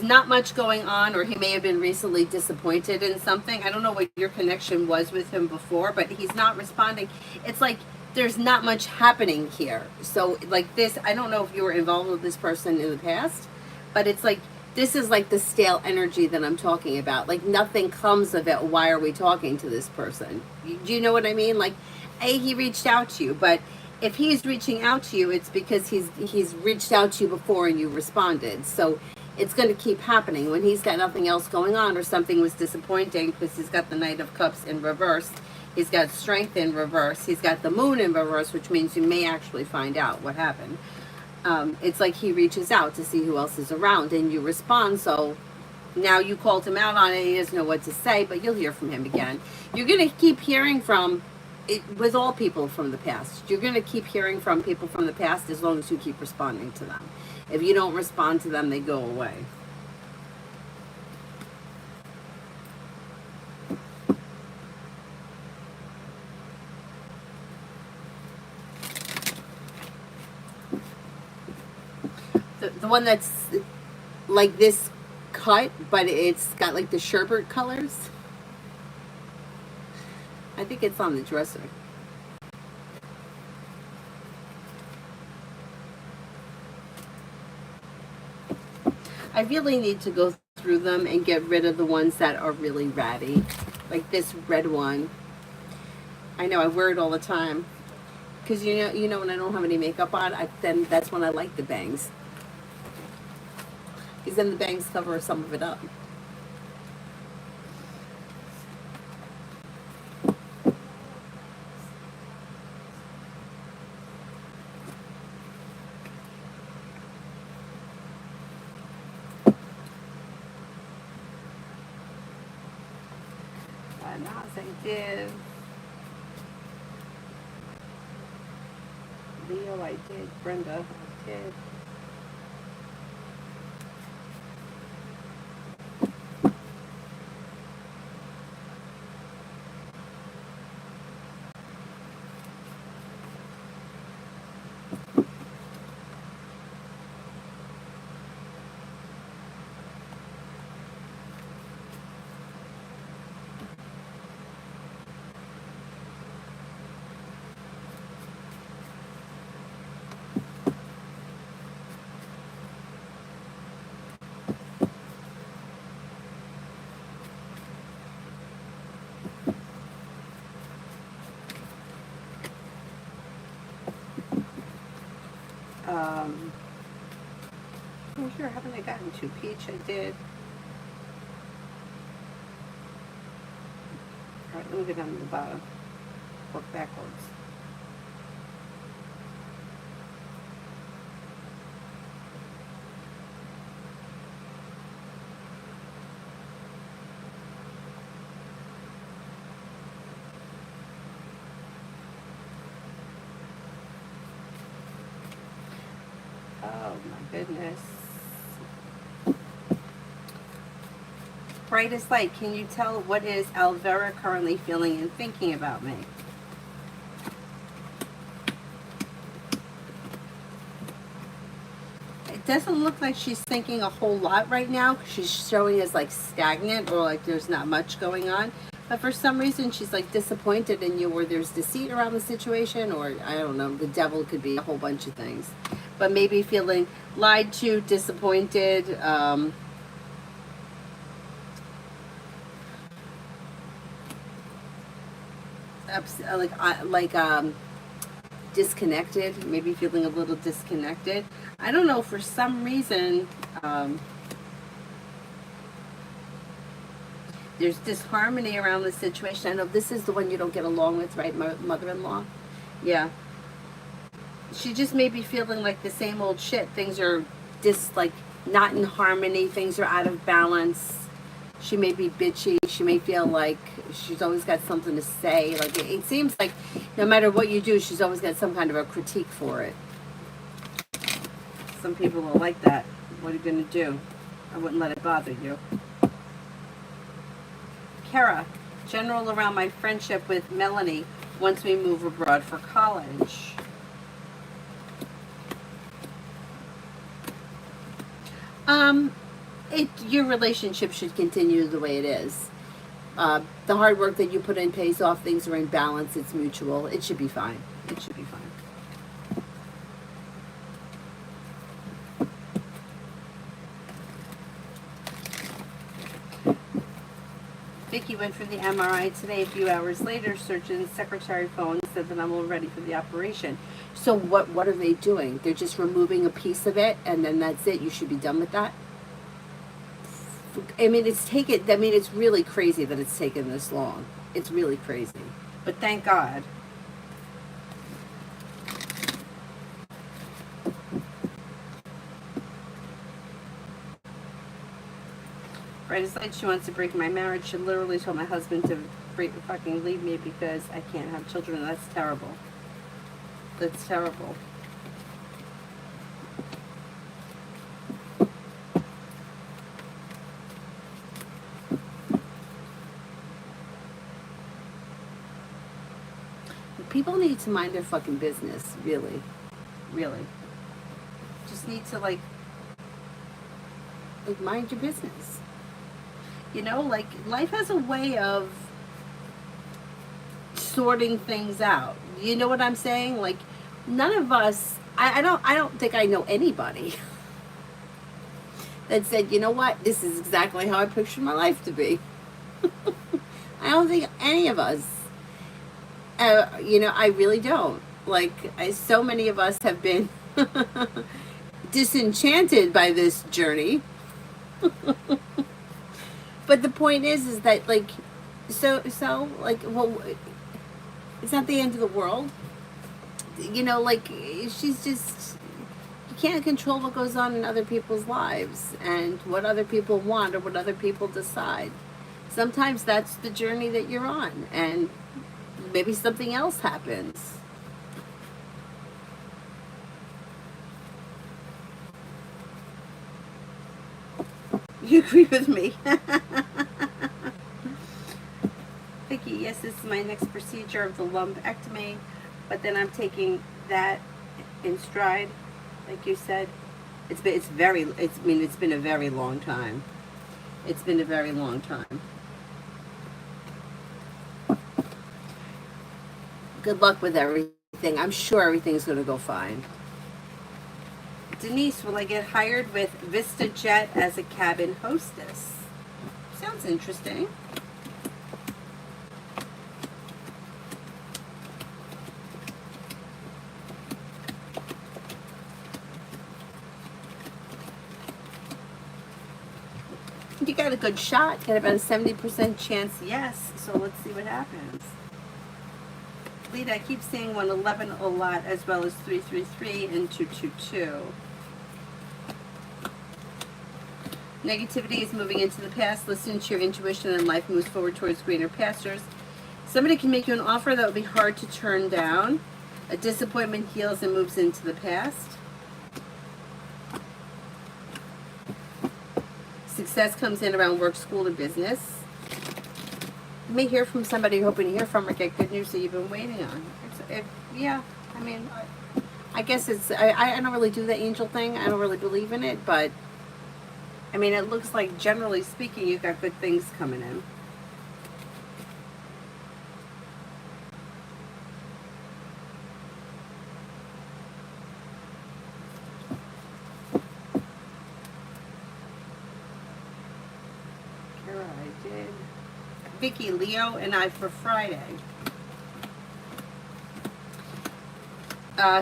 Speaker 1: not much going on, or he may have been recently disappointed in something. I don't know what your connection was with him before, but he's not responding. It's like there's not much happening here. So like this, I don't know if you were involved with this person in the past, but it's like this is like the stale energy that I'm talking about. Like nothing comes of it. Why are we talking to this person? Do you know what I mean? Like, he reached out to you, but if he's reaching out to you, it's because he's reached out to you before and you responded. So it's going to keep happening when he's got nothing else going on, or something was disappointing, because he's got the Knight of Cups in reverse. He's got Strength in reverse. He's got the Moon in reverse, which means you may actually find out what happened. It's like he reaches out to see who else is around and you respond. So now you called him out on it. He doesn't know what to say, but you'll hear from him again. You're going to keep hearing from it with all people from the past. You're going to keep hearing from people from the past as long as you keep responding to them. If you don't respond to them, they go away. The one that's like this cut, but it's got like the sherbet colors. I think it's on the dresser. I really need to go through them and get rid of the ones that are really ratty. Like this red one. I know I wear it all the time. Because you know when I don't have any makeup on, then that's when I like the bangs. Because then the bangs cover some of it up. I did. Leo, I did. Brenda, I did. Oh, sure, haven't I gotten to peach? I did. All right, let me go down to the bottom. Work backwards. Oh my goodness. Brightest light, can you tell what is Alvera currently feeling and thinking about me? It doesn't look like she's thinking a whole lot right now. She's showing as like stagnant, or like there's not much going on. But for some reason, she's like disappointed in you, or there's deceit around the situation, or I don't know, the devil could be a whole bunch of things. But maybe feeling lied to, disappointed, disconnected, maybe feeling a little disconnected. I don't know, for some reason, there's disharmony around the situation. I know this is the one you don't get along with, right, mother-in-law? Yeah. She just may be feeling like the same old shit. Things are just like not in harmony. Things are out of balance. She may be bitchy. She may feel like she's always got something to say. Like it seems like no matter what you do, she's always got some kind of a critique for it. Some people are like that. What are you going to do? I wouldn't let it bother you. Kara, general around my friendship with Melanie once we move abroad for college. Your relationship should continue the way it is. The hard work that you put in pays off. Things are in balance. It's mutual. It should be fine. It should be fine. Vicky went for the MRI today. A few hours later, surgeon's secretary phone said that I'm all ready for the operation. So what are they doing? They're just removing a piece of it, and then that's it. You should be done with that. I mean, it's really crazy that it's taken this long. It's really crazy. But thank God. Right, it's like she wants to break my marriage. She literally told my husband to fucking leave me because I can't have children. That's terrible. That's terrible. People need to mind their fucking business, really. Really. Just need to like mind your business. You know, like life has a way of sorting things out. You know what I'm saying? Like none of us I don't think I know anybody that said, you know what, this is exactly how I pictured my life to be. I don't think any of us you know, I really don't. Like so many of us have been disenchanted by this journey. But the point is that like, so like, well, it's not the end of the world. You know, like she's just, you can't control what goes on in other people's lives and what other people want or what other people decide. Sometimes that's the journey that you're on, and maybe something else happens. You agree with me? Vicky, yes, this is my next procedure of the lumpectomy, but then I'm taking that in stride, like you said. It's been a very long time. It's been a very long time. Good luck with everything. I'm sure everything's going to go fine. Denise, will I get hired with VistaJet as a cabin hostess? Sounds interesting. You got a good shot. Got about a 70% chance yes. So let's see what happens. Lita, I keep seeing 111 a lot, as well as 333 and 222. Negativity is moving into the past. Listen to your intuition and life moves forward towards greener pastures. Somebody can make you an offer that would be hard to turn down. A disappointment heals and moves into the past. Success comes in around work, school, and business. You may hear from somebody you're hoping to hear from or get good news that you've been waiting on. Yeah, I mean, I guess it's, I don't really do the angel thing. I don't really believe in it, but I mean, it looks like generally speaking, you've got good things coming in. Kara, I did. Vicky, Leo, and I for Friday.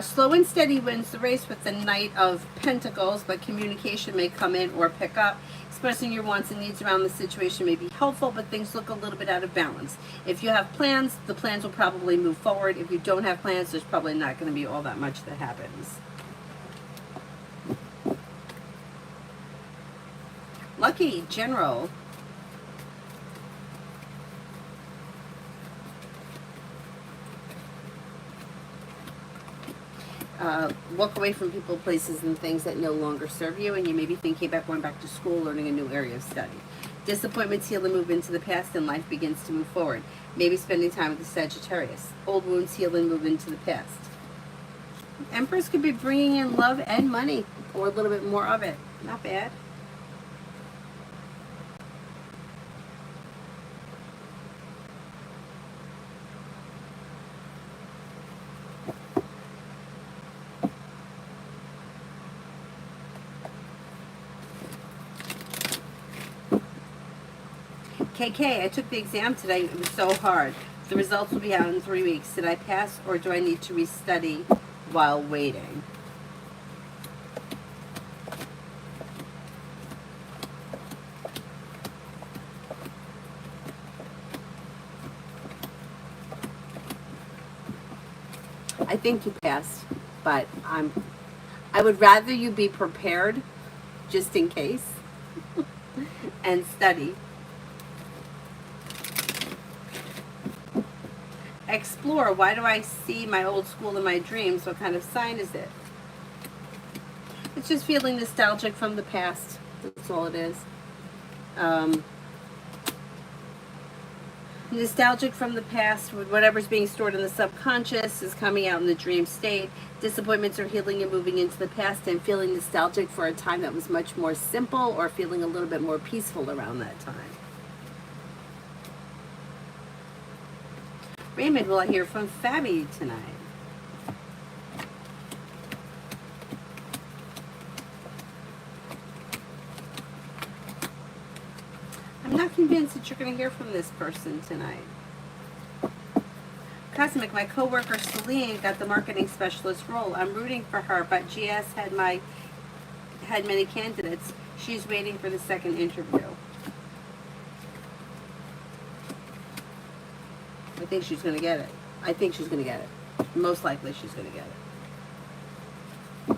Speaker 1: Slow and steady wins the race with the Knight of Pentacles, but communication may come in or pick up. Expressing your wants and needs around the situation may be helpful, but things look a little bit out of balance. If you have plans, the plans will probably move forward. If you don't have plans, there's probably not going to be all that much that happens. Lucky, General. Walk away from people, places, and things that no longer serve you, and you may be thinking about going back to school, learning a new area of study. Disappointments heal and move into the past, and life begins to move forward. Maybe spending time with the Sagittarius. Old wounds heal and move into the past. Empress could be bringing in love and money, or a little bit more of it. Not bad. KK, I took the exam today. It was so hard. The results will be out in 3 weeks. Did I pass, or do I need to restudy while waiting? I think you passed, but I would rather you be prepared just in case and study. Explore. Why do I see my old school in my dreams? What kind of sign is it? It's just feeling nostalgic from the past. That's all it is. Nostalgic from the past, with whatever's being stored in the subconscious is coming out in the dream state. Disappointments are healing and moving into the past, and feeling nostalgic for a time that was much more simple, or feeling a little bit more peaceful around that time. Raymond, will I hear from Fabi tonight? I'm not convinced that you're going to hear from this person tonight. Cosmic, my coworker Celine got the marketing specialist role. I'm rooting for her, but GS had many candidates. She's waiting for the second interview. I think she's going to get it. I think she's going to get it. Most likely she's going to get it.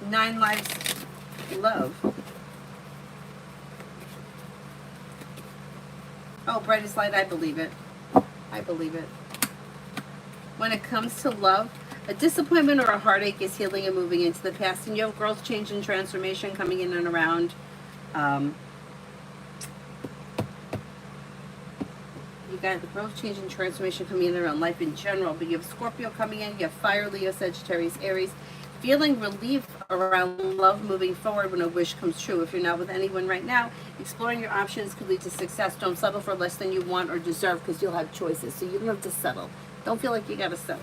Speaker 1: 9 lives love. Oh, brightest light, I believe it. I believe it. When it comes to love, a disappointment or a heartache is healing and moving into the past, and you have growth, change, and transformation coming in and around. You got the growth, change, and transformation coming in around life in general, but you have Scorpio coming in, you have Fire, Leo, Sagittarius, Aries. Feeling relief around love moving forward when a wish comes true. If you're not with anyone right now, exploring your options could lead to success. Don't settle for less than you want or deserve, because you'll have choices. So you don't have to settle. Don't feel like you got to settle.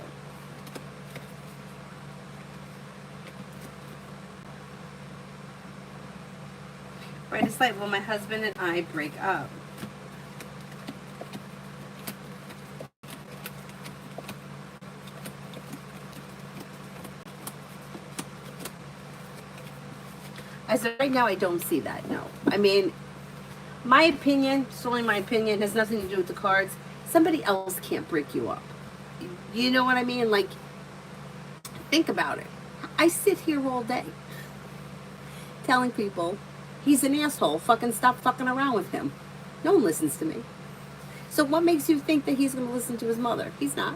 Speaker 1: Brightest light, will my husband and I break up? As of right now, I don't see that, no. I mean, my opinion, it's only my opinion, has nothing to do with the cards. Somebody else can't break you up. You know what I mean? Like, think about it. I sit here all day telling people, he's an asshole, fucking stop fucking around with him. No one listens to me. So what makes you think that he's going to listen to his mother? He's not.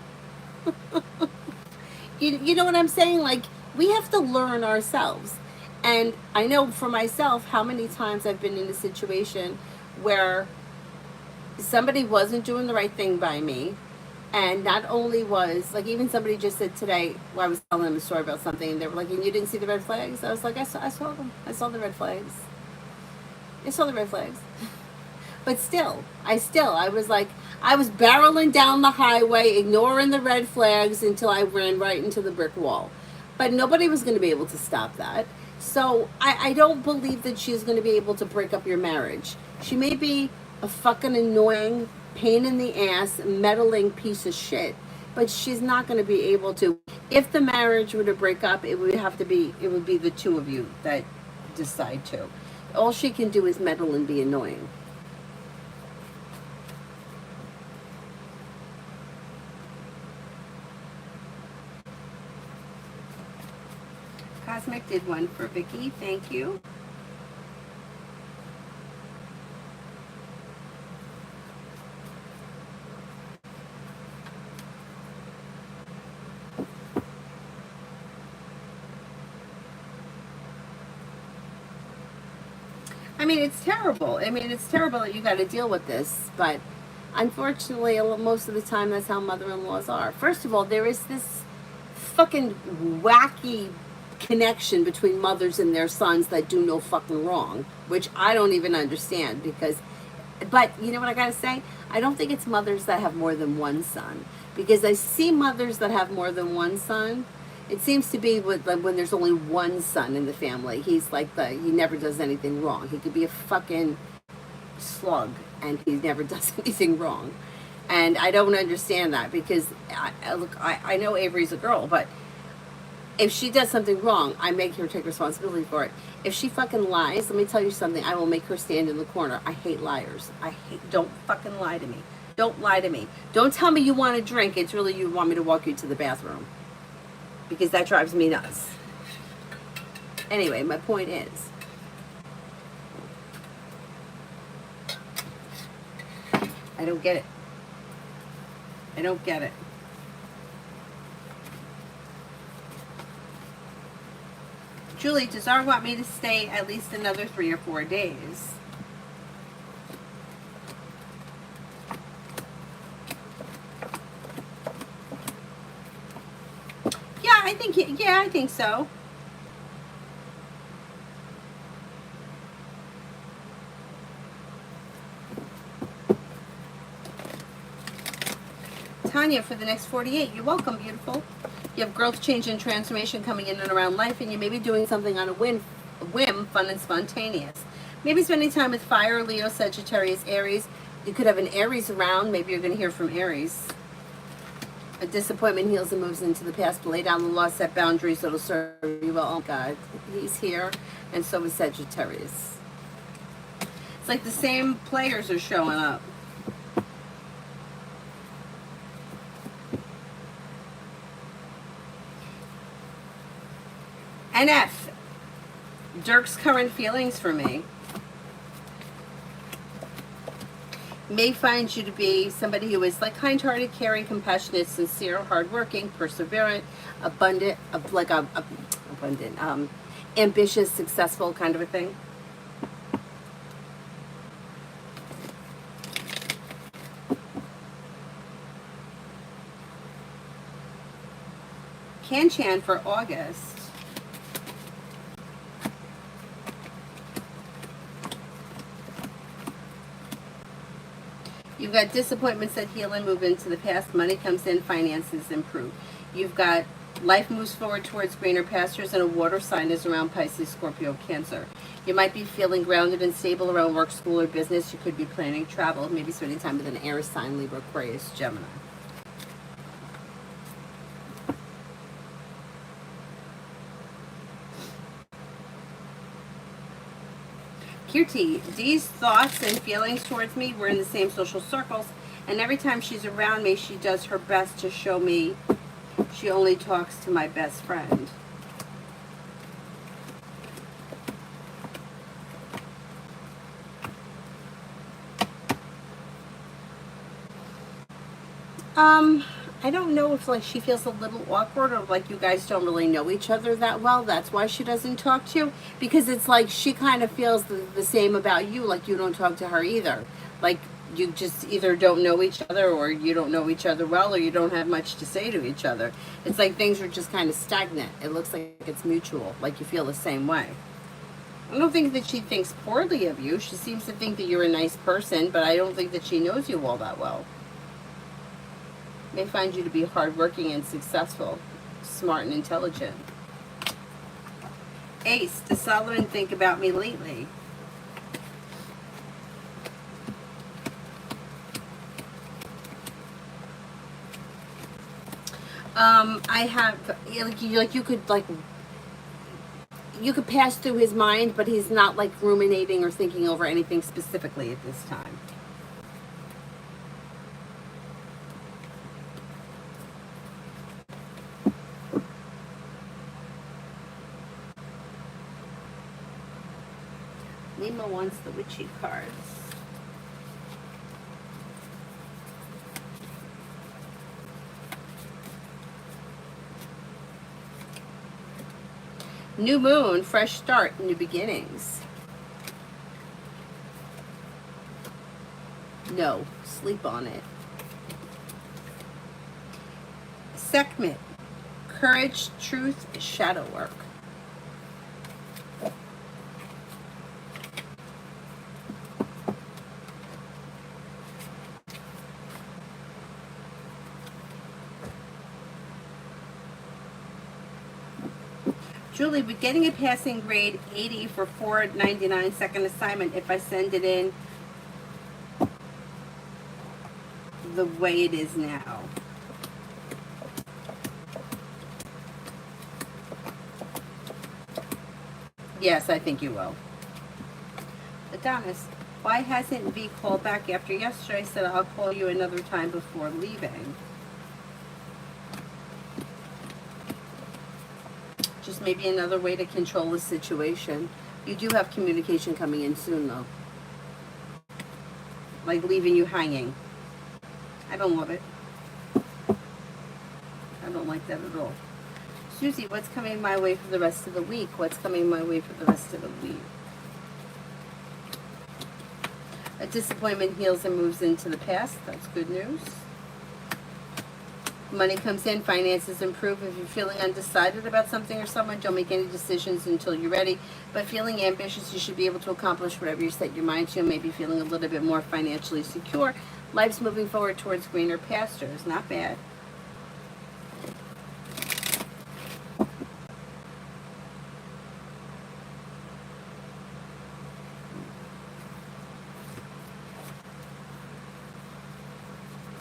Speaker 1: You know what I'm saying? Like, we have to learn ourselves. And I know for myself how many times I've been in a situation where somebody wasn't doing the right thing by me. And not only was, like, even somebody just said today, I was telling them a story about something, and they were like, and you didn't see the red flags? I was like, I saw them. I saw the red flags. I saw the red flags. But still, I was like, I was barreling down the highway, ignoring the red flags until I ran right into the brick wall. But nobody was going to be able to stop that. So I don't believe that she's going to be able to break up your marriage. She may be a fucking annoying, pain in the ass, meddling piece of shit, but she's not going to be able to. If the marriage were to break up, it would be the two of you that decide to. All she can do is meddle and be annoying. Cosmic did one for Vicky. Thank you. mean, it's terrible. I mean, it's terrible that you got to deal with this, but unfortunately, most of the time, that's how mother-in-laws are. First of all, there is this fucking wacky connection between mothers and their sons that do no fucking wrong, which I don't even understand because, but you know what I gotta say? I don't think it's mothers that have more than one son, because I see mothers that have more than one son. It seems to be with, like, when there's only one son in the family, he's like he never does anything wrong. He could be a fucking slug and he never does anything wrong. And I don't understand that because I know Avery's a girl, but if she does something wrong, I make her take responsibility for it. If she fucking lies, let me tell you something, I will make her stand in the corner. I hate liars. Don't fucking lie to me. Don't lie to me. Don't tell me you want to drink. It's really you want me to walk you to the bathroom. Because that drives me nuts. Anyway, my point is, I don't get it. I don't get it. Julie, does R want me to stay at least another 3 or 4 days? Yeah, I think so. Tanya, for the next 48, you're welcome, beautiful. You have growth, change, and transformation coming in and around life, and you may be doing something on a whim, fun and spontaneous. Maybe spending time with fire, Leo, Sagittarius, Aries. You could have an Aries around. Maybe you're going to hear from Aries. A disappointment heals and moves into the past. Lay down the law, set boundaries that'll serve you well. Oh, God. He's here, and so is Sagittarius. It's like the same players are showing up. NF. Dirk's current feelings for me may find you to be somebody who is like kind-hearted, caring, compassionate, sincere, hardworking, perseverant, abundant, ambitious, successful kind of a thing. Can-Chan for August. You've got disappointments that heal and move into the past. Money comes in, finances improve. You've got life moves forward towards greener pastures, and a water sign is around Pisces, Scorpio, Cancer. You might be feeling grounded and stable around work, school, or business. You could be planning travel, maybe spending time with an air sign, Libra, Aquarius, Gemini. Kirti, Dee's thoughts and feelings towards me were in the same social circles, and every time she's around me, she does her best to show me she only talks to my best friend. I don't know if like she feels a little awkward or like you guys don't really know each other that well. That's why she doesn't talk to you, because it's like she kind of feels the same about you, like you don't talk to her either. Like you just either don't know each other or you don't know each other well or you don't have much to say to each other. It's like things are just kind of stagnant. It looks like it's mutual, like you feel the same way. I don't think that she thinks poorly of you. She seems to think that you're a nice person, but I don't think that she knows you all that well. May find you to be hardworking and successful, smart and intelligent. Ace, does Solomon think about me lately? I have you could pass through his mind, but he's not like ruminating or thinking over anything specifically at this time. Lima wants the witchy cards. New moon, fresh start, new beginnings. No, sleep on it. Sekhmet, courage, truth, shadow work. Julie, we're getting a passing grade 80 for 499 second assignment if I send it in the way it is now. Yes, I think you will. Adonis, why hasn't V called back after yesterday? I said I'll call you another time before leaving. Just maybe another way to control the situation. You do have communication coming in soon, though. Like leaving you hanging. I don't love it. I don't like that at all. Susie, what's coming my way for the rest of the week? What's coming my way for the rest of the week? A disappointment heals and moves into the past. That's good news. Money comes in, finances improve. If you're feeling undecided about something or someone, don't make any decisions until you're ready. But feeling ambitious, you should be able to accomplish whatever you set your mind to. Maybe feeling a little bit more financially secure. Life's moving forward towards greener pastures. Not bad.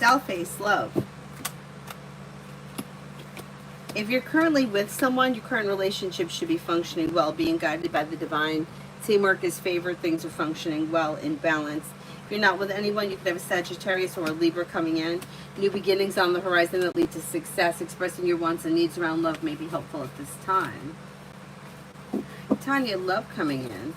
Speaker 1: Dollface, love. If you're currently with someone, your current relationship should be functioning well, being guided by the divine. Teamwork is favored, things are functioning well in balance. If you're not with anyone, you could have a Sagittarius or a Libra coming in. New beginnings on the horizon that lead to success. Expressing your wants and needs around love may be helpful at this time. Tanya, love coming in.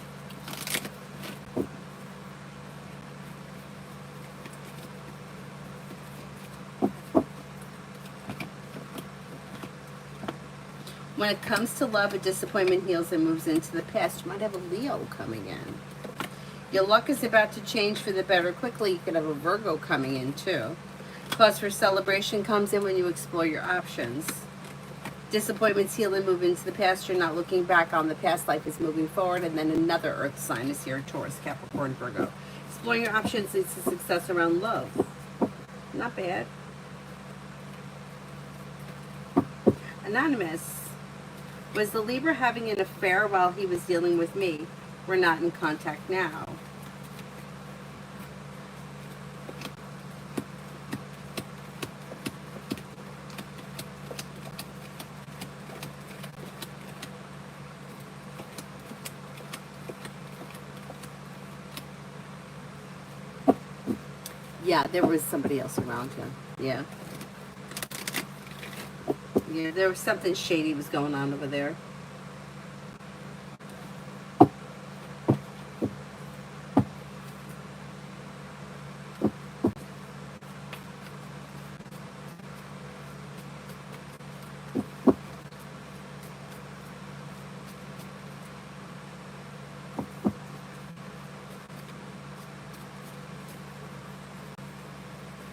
Speaker 1: When it comes to love, a disappointment heals and moves into the past. You might have a Leo coming in. Your luck is about to change for the better quickly. You could have a Virgo coming in too. Cause for celebration comes in when you explore your options. Disappointments heal and move into the past. You're not looking back on the past. Life is moving forward. And then another Earth sign is here, Taurus, Capricorn, Virgo. Exploring your options leads to success around love. Not bad. Anonymous. Was the Libra having an affair while he was dealing with me? We're not in contact now. Yeah, there was somebody else around him. Yeah. Yeah, there was something shady was going on over there.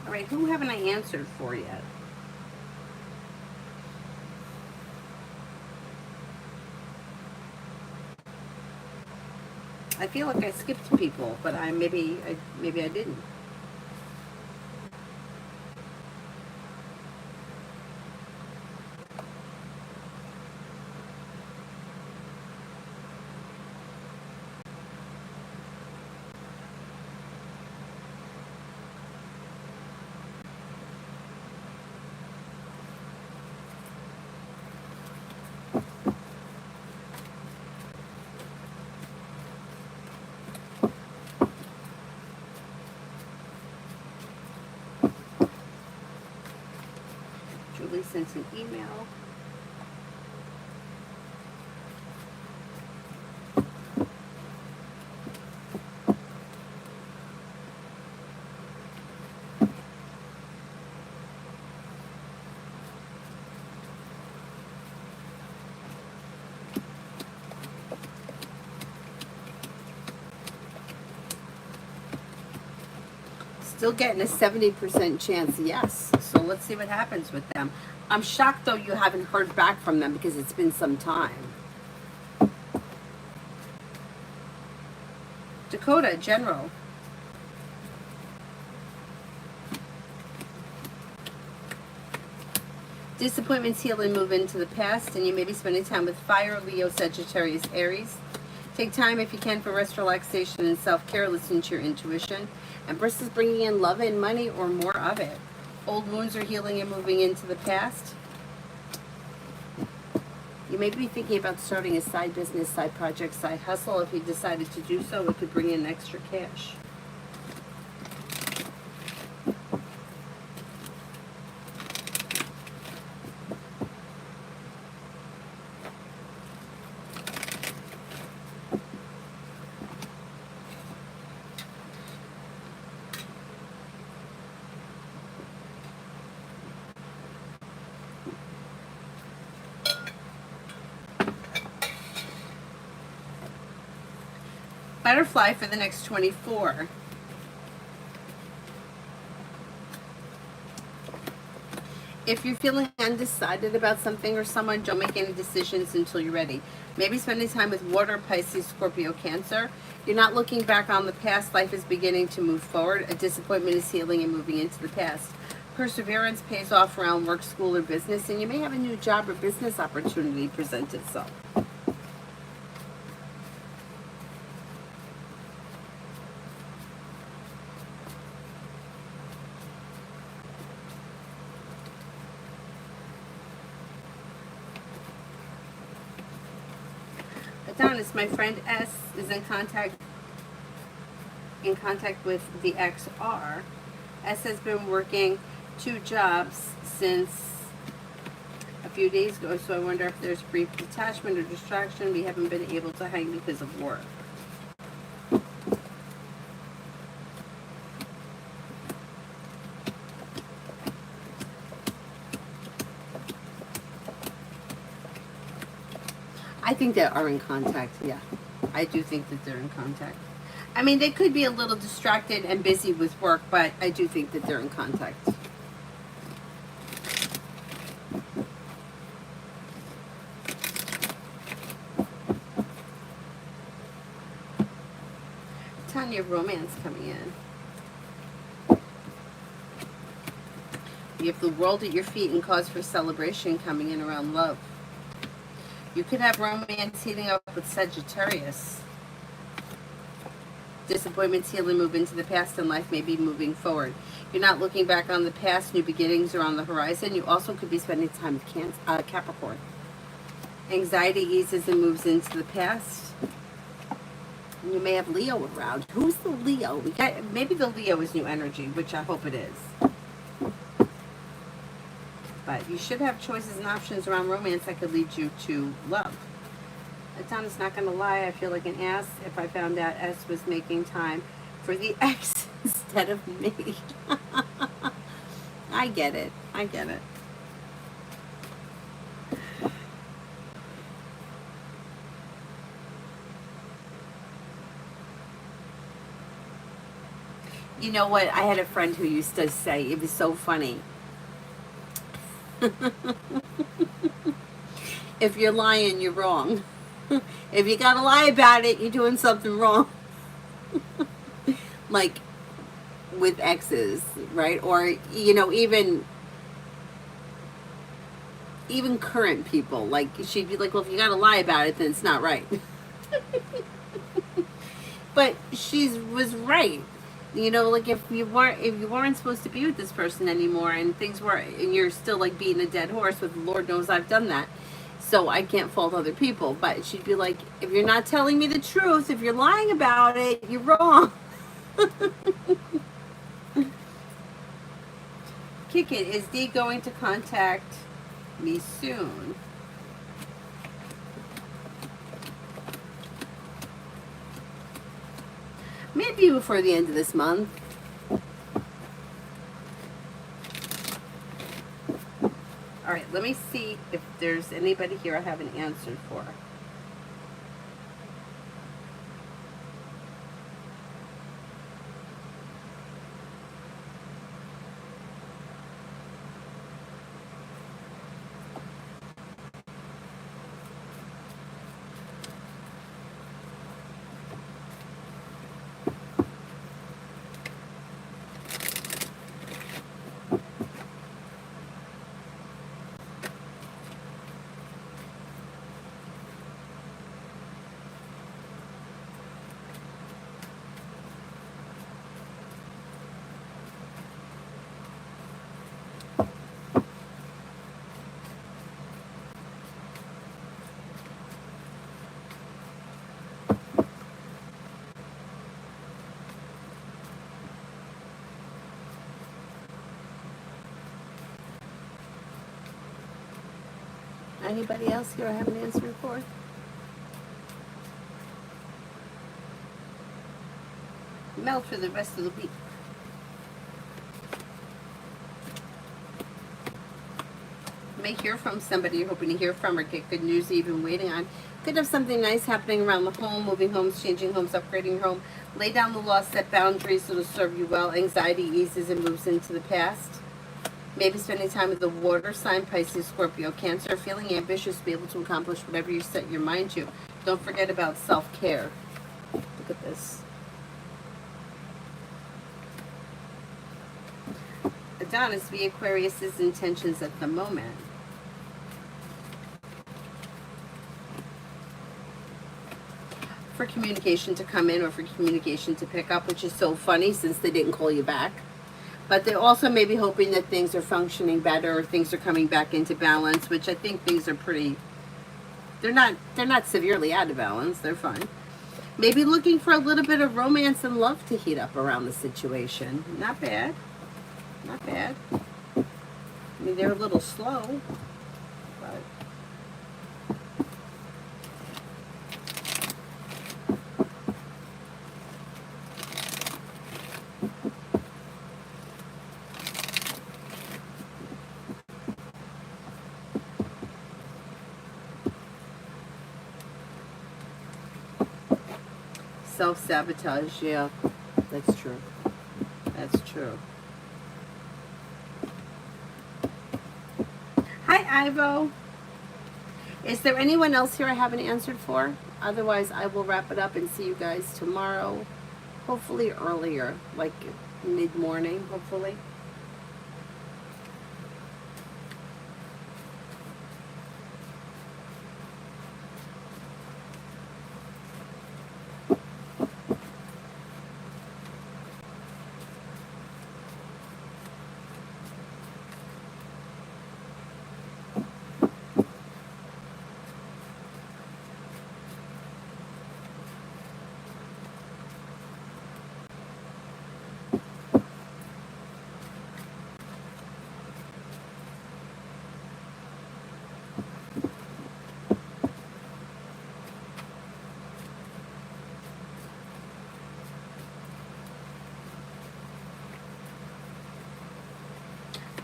Speaker 1: All right, who haven't I answered for yet? I feel like I skipped people, but maybe I didn't. Julie sent an email. Still getting a 70% chance yes. So let's see what happens with them. I'm shocked though you haven't heard back from them because it's been some time. Dakota, General. Disappointments heal and move into the past, and you may be spending time with Fire, Leo, Sagittarius, Aries. Take time if you can for rest, relaxation, and self-care. Listen to your intuition. Empress is bringing in love and money or more of it. Old wounds are healing and moving into the past. You may be thinking about starting a side business, side project, side hustle. If you decided to do so, it could bring in extra cash. Butterfly for the next 24. If you're feeling undecided about something or someone, don't make any decisions until you're ready. Maybe spending time with Water, Pisces, Scorpio, Cancer. You're not looking back on the past. Life is beginning to move forward. A disappointment is healing and moving into the past. Perseverance pays off around work, school, or business, and you may have a new job or business opportunity present itself. Adonis, my friend S is in contact with the XR. S has been working 2 jobs since a few days ago, so I wonder if there's brief detachment or distraction. We haven't been able to hang because of work. I think they are in contact, yeah. I do think that they're in contact. I mean, they could be a little distracted and busy with work, but I do think that they're in contact. Tanya, romance coming in. You have the world at your feet and cause for celebration coming in around love. You could have romance heating up with Sagittarius. Disappointments heal and move into the past, and life may be moving forward. You're not looking back on the past. New beginnings are on the horizon. You also could be spending time with Capricorn. Anxiety eases and moves into the past. And you may have Leo around. Who's the Leo? Maybe the Leo is new energy, which I hope it is. But you should have choices and options around romance that could lead you to love. Adonis, not going to lie, I feel like an ass if I found out S was making time for the ex instead of me. I get it. I get it. You know what? I had a friend who used to say, it was so funny. If you're lying, you're wrong. If you gotta lie about it, you're doing something wrong. Like with exes, right? Or, you know, even current people. Like, she'd be like, well, if you gotta lie about it, then it's not right. But she was right. You know, like if you weren't supposed to be with this person anymore, and things were, and you're still like beating a dead horse with, Lord knows I've done that, so I can't fault other people. But she'd be like, if you're not telling me the truth, if you're lying about it, you're wrong. Kick it. Is D going to contact me soon? Maybe before the end of this month. All right, let me see if there's anybody here I haven't answered for. Anybody else here I haven't answered for? Melt for the rest of the week. You may hear from somebody you're hoping to hear from or get good news you've been waiting on. Could have something nice happening around the home, moving homes, changing homes, upgrading your home. Lay down the law, set boundaries so it'll serve you well. Anxiety eases and moves into the past. Maybe spending time with the water sign, Pisces, Scorpio, Cancer. Feeling ambitious to be able to accomplish whatever you set your mind to. Don't forget about self-care. Look at this. Adonis, be Aquarius's intentions at the moment. For communication to come in or for communication to pick up, which is so funny since they didn't call you back. But they also may be hoping that things are functioning better or things are coming back into balance, which I think things are pretty, they're not severely out of balance, they're fine. Maybe looking for a little bit of romance and love to heat up around the situation. Not bad. Not bad. I mean, they're a little slow, but self-sabotage, yeah, that's true. That's true. Hi, Ivo. Is there anyone else here I haven't answered for? Otherwise, I will wrap it up and see you guys tomorrow. Hopefully earlier, like mid-morning, hopefully.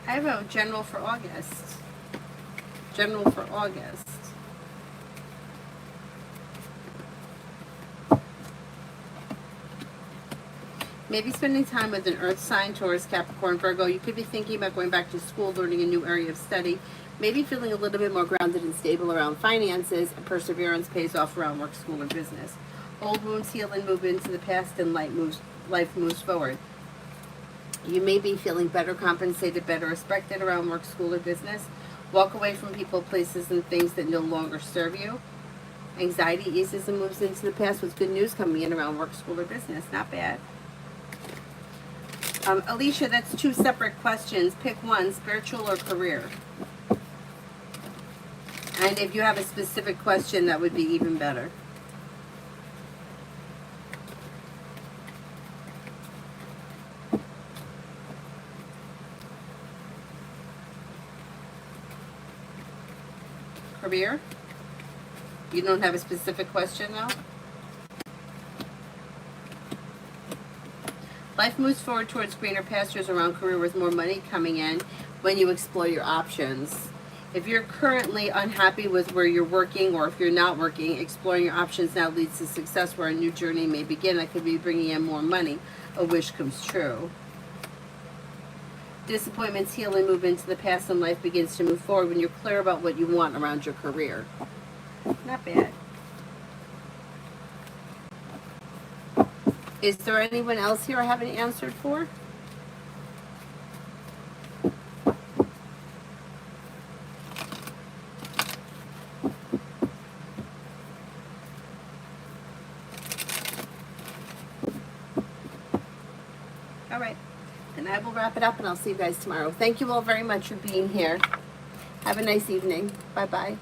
Speaker 1: I wrote general for August. General for August. Maybe spending time with an earth sign, Taurus, Capricorn, Virgo. You could be thinking about going back to school, learning a new area of study. Maybe feeling a little bit more grounded and stable around finances, and perseverance pays off around work, school, or business. Old wounds heal and move into the past, and life moves forward. You may be feeling better compensated, better respected around work, school, or business. Walk away from people, places, and things that no longer serve you. Anxiety eases and moves into the past with good news coming in around work, school, or business. Not bad. Alicia, that's two separate questions. Pick one, spiritual or career. And if you have a specific question, that would be even better. Career? You don't have a specific question though? Life moves forward towards greener pastures around career with more money coming in when you explore your options. If you're currently unhappy with where you're working or if you're not working, exploring your options now leads to success where a new journey may begin. That could be bringing in more money. A wish comes true. Disappointments heal and move into the past and life begins to move forward when you're clear about what you want around your career. Not bad. Is there anyone else here I haven't answered for? All right. And I will wrap it up and I'll see you guys tomorrow. Thank you all very much for being here. Have a nice evening. Bye-bye.